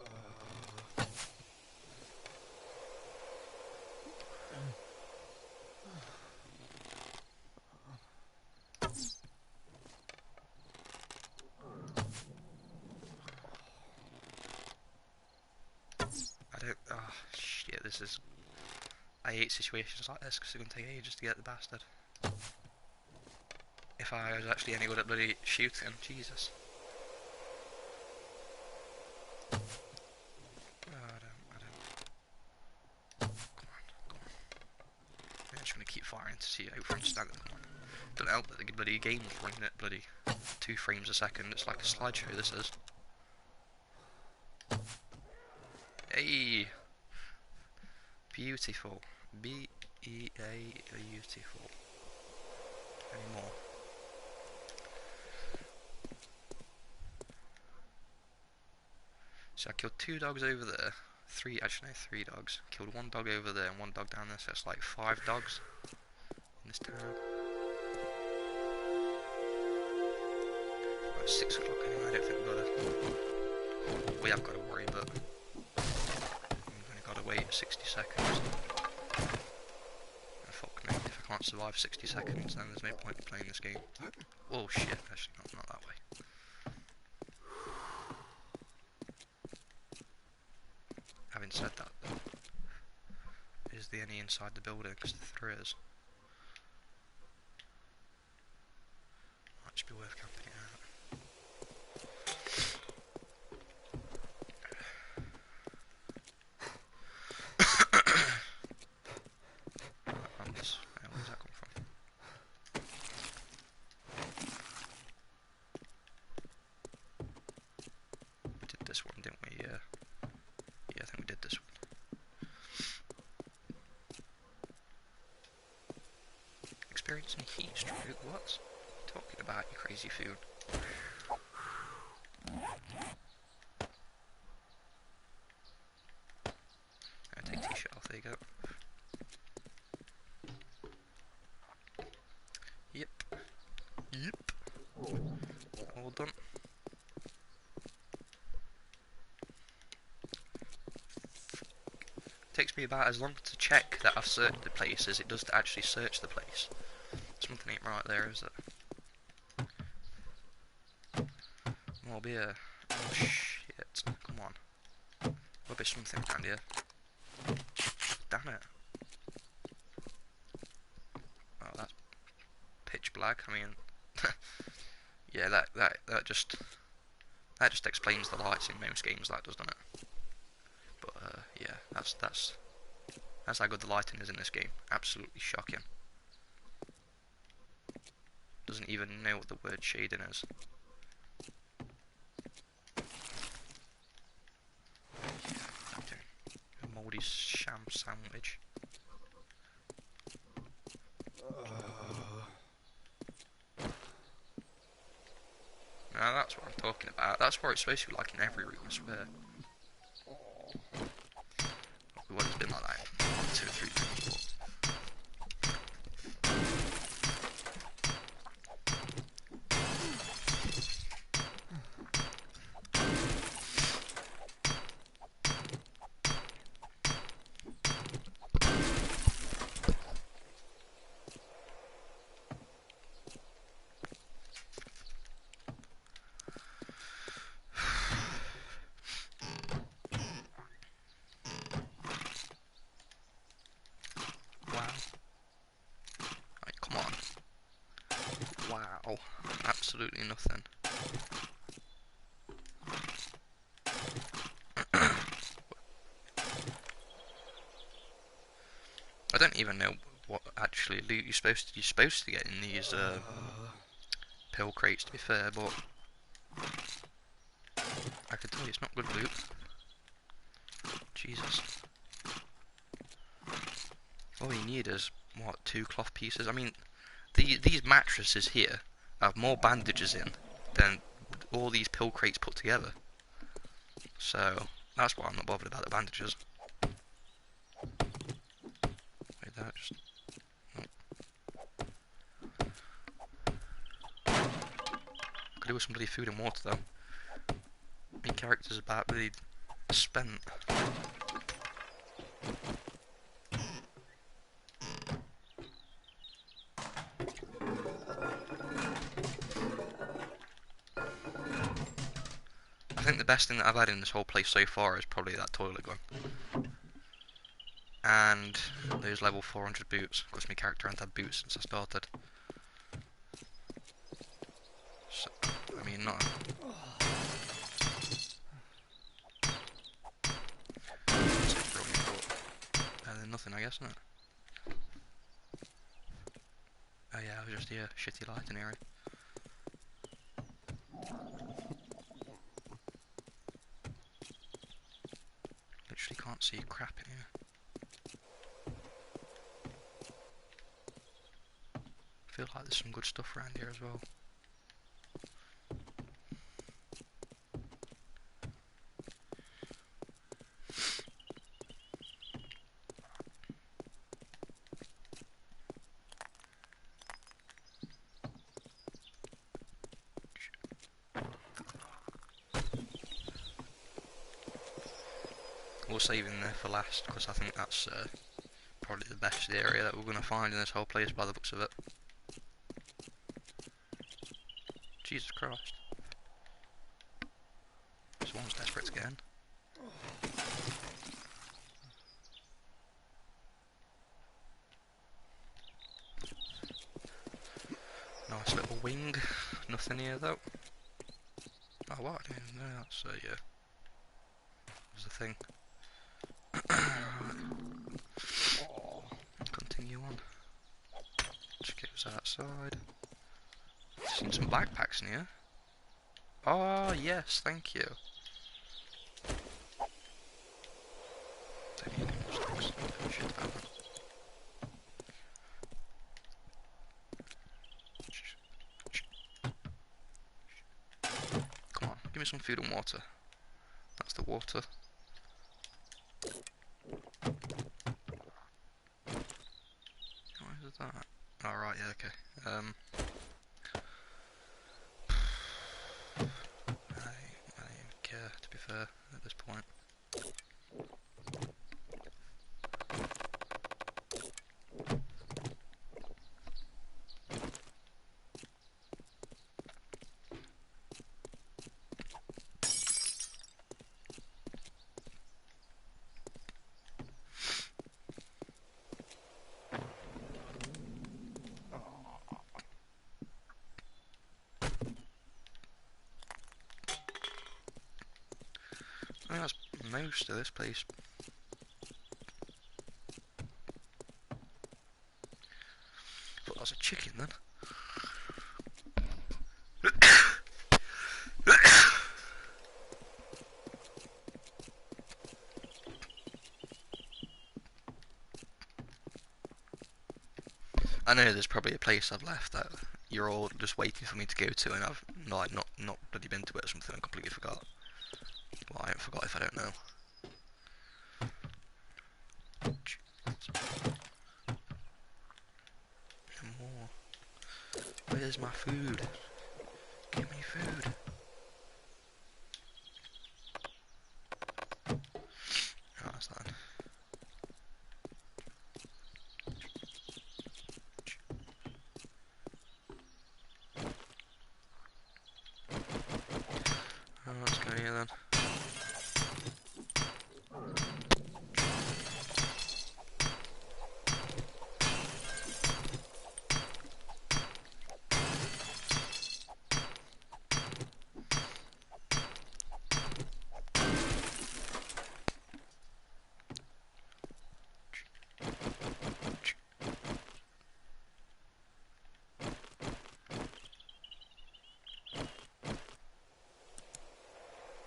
A: Shit, this is... I hate situations like this because it's going to take ages to get the bastard. If I was actually any good at bloody shooting, Jesus. Oh, I don't. Come on. I'm just going to keep firing to see how far I'm standing. Don't help that the bloody game's running at bloody 2 frames a second. It's like a slideshow, this is. Hey! Beautiful. B-E-A, beautiful. Any more? So I killed 2 dogs over there. 3 dogs. Killed 1 dog over there and 1 dog down there, so that's like 5 dogs in this town. Well, it's 6 o'clock anyway, I don't think we have got to worry, but we've only got to wait 60 seconds. And fuck me, if I can't survive 60 seconds then there's no point in playing this game. Oh shit, actually not that way. Having said that though, there any inside the building? Because there is. Might just be worth camping it out. Where's that come from? We did this one, didn't we? Yeah. Yeah, I think we did this one. Experiencing heat stroke? What? Talking about, you crazy food. Take t-shirt off, there you go. Yep. Yep. All done. Takes me about as long to check that I've searched the place as it does to actually search the place. Something ain't right there, is it? More beer. Oh shit. Come on. There'll be something around here. Damn it. Oh, that's pitch black. I mean, yeah, that just explains the lights in most games, that doesn't it? But yeah, that's how good the lighting is in this game. Absolutely shocking. Doesn't even know what the word shading is. Okay. A mouldy sham sandwich. Now that's what I'm talking about. That's what it's supposed to be like in every room, I swear. Well, it's been like that in 2 or 3 rooms, wow, absolutely nothing. I don't even know what actually loot you're supposed to get in these pill crates, to be fair, but I can tell you it's not good loot. Jesus. All you need is, what, 2 cloth pieces? I mean, these mattresses here have more bandages in than all these pill crates put together. So, that's why I'm not bothered about the bandages. Wait, that just... Could do with some bloody food and water, though. My character's about really spent. I think the best thing that I've had in this whole place so far is probably that toilet gun. And those level 400 boots, because my character hasn't had boots since I started. So, I mean, not... It's brilliant, but better than nothing, I guess, isn't it? Oh yeah, I was just here, shitty lighting area. Literally can't see crap in here. I feel like there's some good stuff around here as well. We'll save in there for last, because I think that's probably the best area that we're going to find in this whole place by the looks of it. Jesus Christ. Someone's desperate to get in. Nice little wing. Nothing here though. Oh what? I didn't even know that's yeah. Was the thing. Continue on. Just goes outside. Seen some backpacks in here. Oh yes, thank you. Don't need any more sticks. Shit about that. Come on, give me some food and water. That's the water. What is that? Oh right, yeah, okay. I don't even care, to be fair, at this point. I think that's most of this place. I thought that was a chicken then. I know there's probably a place I've left that you're all just waiting for me to go to, and I've not bloody been to it or something. I completely forgot. Well, I haven't forgot if I don't know. No more. Where's my food? Give me food. Oh, that's that. Oh, let's go here then.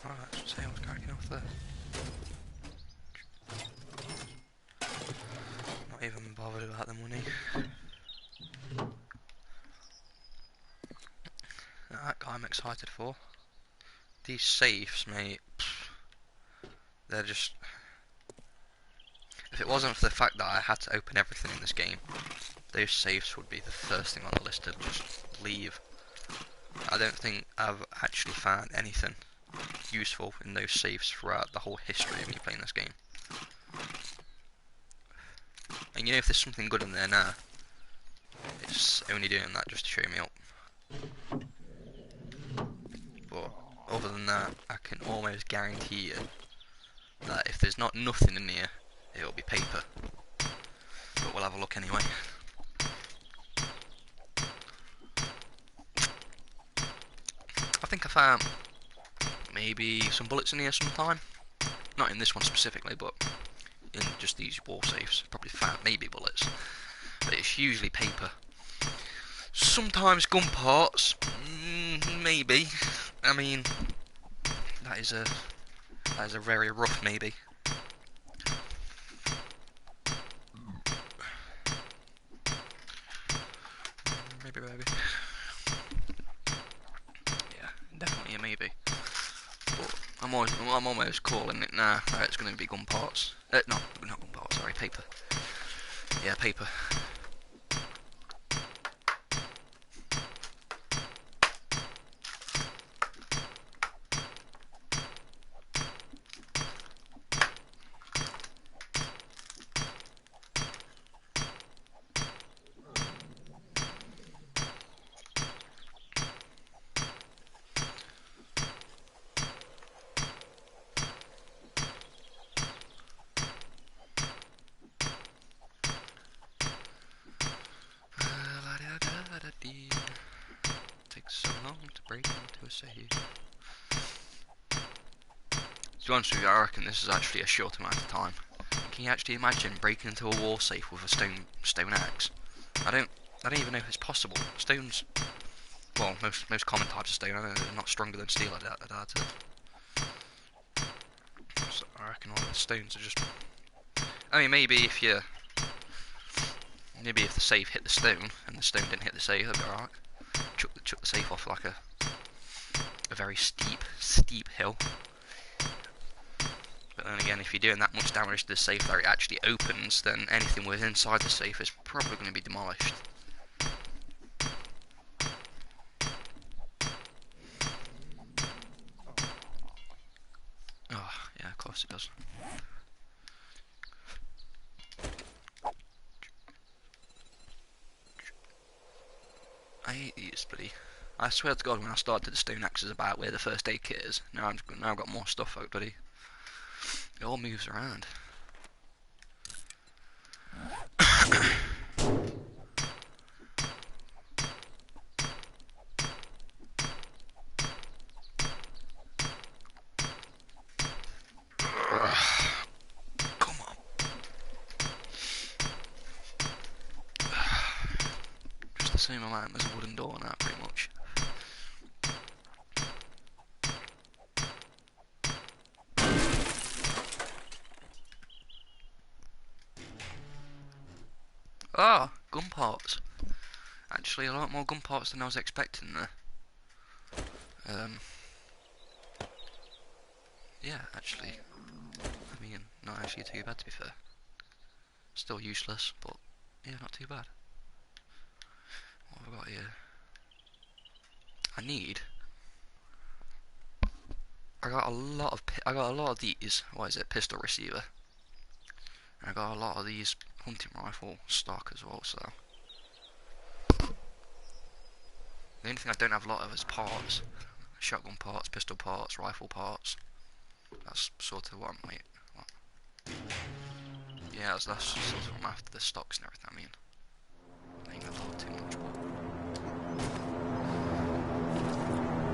A: Alright, let's see what's cracking off there. Not even bothered about the money. That guy I'm excited for. These safes, mate. They're just... If it wasn't for the fact that I had to open everything in this game, those safes would be the first thing on the list to just leave. I don't think I've actually found anything useful in those safes throughout the whole history of me playing this game. And you know, if there's something good in there now, it's only doing that just to show me up. But other than that, I can almost guarantee you that if there's not nothing in here, it'll be paper. But we'll have a look anyway. I think I found maybe some bullets in here sometime. Not in this one specifically, but in just these wall safes. Probably found maybe bullets. But it's usually paper. Sometimes gun parts. Maybe. I mean, that is a very rough maybe. Maybe. Yeah, definitely a maybe. But I'm almost calling it now that it's going to be gun parts. No, not gun parts. Sorry, paper. Yeah, paper. long to break into a safe. To be honest with you, I reckon this is actually a short amount of time. Can you actually imagine breaking into a wall safe with a stone axe? I don't even know if it's possible. Stones, well, most common types of stone, I know they're not stronger than steel. I doubt it. So I reckon all the stones are just. I mean, maybe if the safe hit the stone and the stone didn't hit the safe, that'd be alright. Chuck the safe off like a very steep hill. But then again, if you're doing that much damage to the safe that it actually opens, then anything within inside the safe is probably going to be demolished. Oh, yeah, of course it does. I hate these bloody. I swear to God, when I started the stone axes about where the first aid kit is, now I've got more stuff out, buddy. It all moves around. Come on. Just the same amount as a wooden door now, pretty much. Ah, gun parts. Actually, a lot more gun parts than I was expecting there. Yeah, actually. I mean, not actually too bad to be fair. Still useless, but yeah, not too bad. What have I got here? I got a lot of these. What is it? Pistol receiver. And I got a lot of these hunting rifle stock as well. So the only thing I don't have a lot of is parts. Shotgun parts, pistol parts, rifle parts. That's sort of what I'm like. Yeah, that's sort of what I'm after, the stocks and everything. I mean, I ain't gonna talk too much,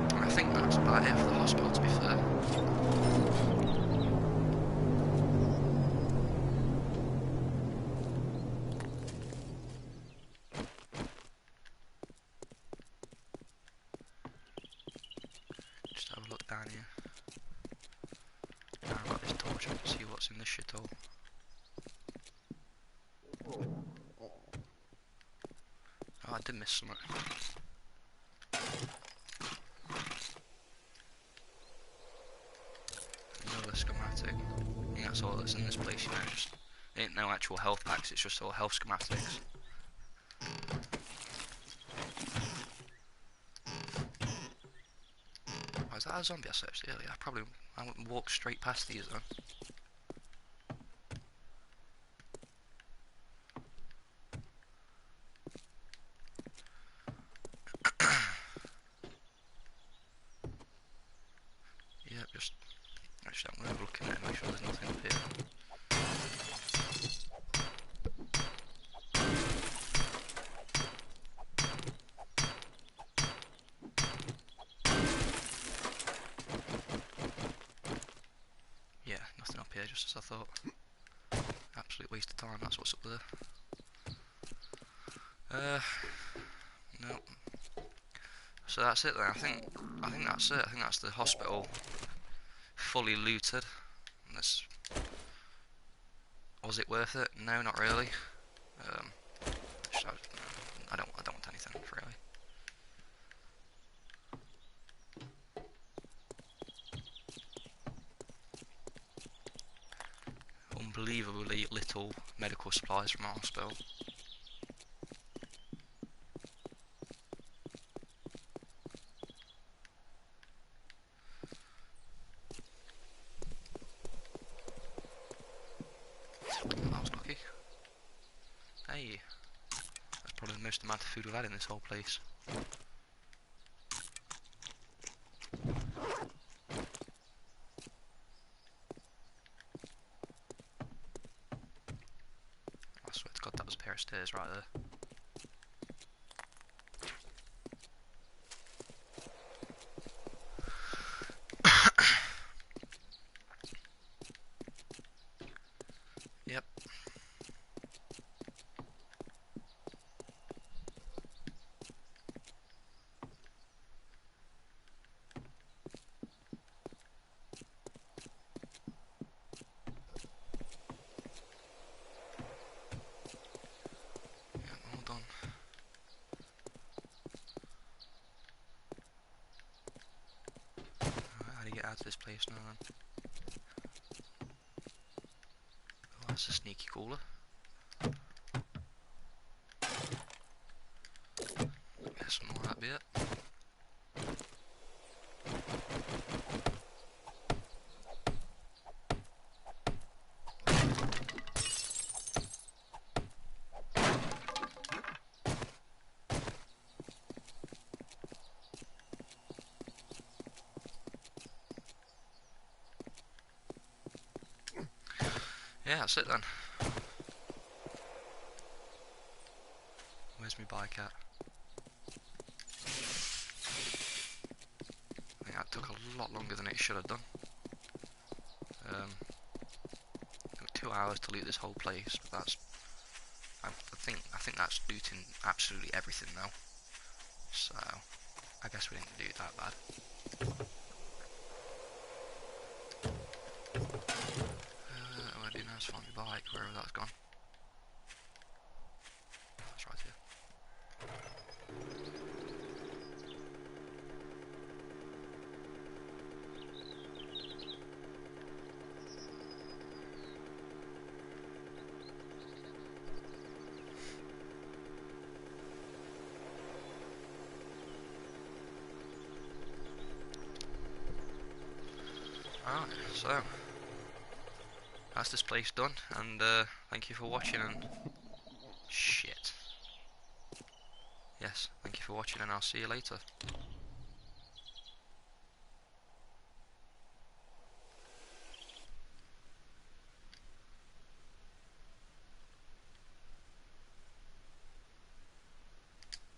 A: but I think that's about it for the hospital, to be fair. Just have a look down here. Now I've got this torch, I can see what's in this shithole. Oh, I did miss something. Another schematic. I think that's all that's in this place, you know, just ain't no actual health packs, it's just all health schematics. Oh, is that a zombie I searched earlier? I wouldn't walk straight past these then. Yeah, just actually I'm gonna look in there and make sure there's nothing up here. Yeah, nothing up here, just as I thought. Absolute waste of time, that's what's up there. No. So that's it then, I think that's it. I think that's the hospital fully looted. Was it worth it? No, not really. I don't want anything, really. Unbelievably little medical supplies from our hospital. I was lucky. Hey, that's probably the most amount of food we've had in this whole place. I swear to God, that was a pair of stairs right there. place now then. Oh, that's a sneaky caller. Get some more of that bit. Yeah, that's it then. Where's my bike at? I think that took a lot longer than it should have done. It took 2 hours to loot this whole place, but that's I think that's looting absolutely everything now. So I guess we didn't do that bad. I do now is find my bike, wherever that's gone. That's right here. Alright, so that's this place done, and thank you for watching, and shit. Yes, thank you for watching, and I'll see you later.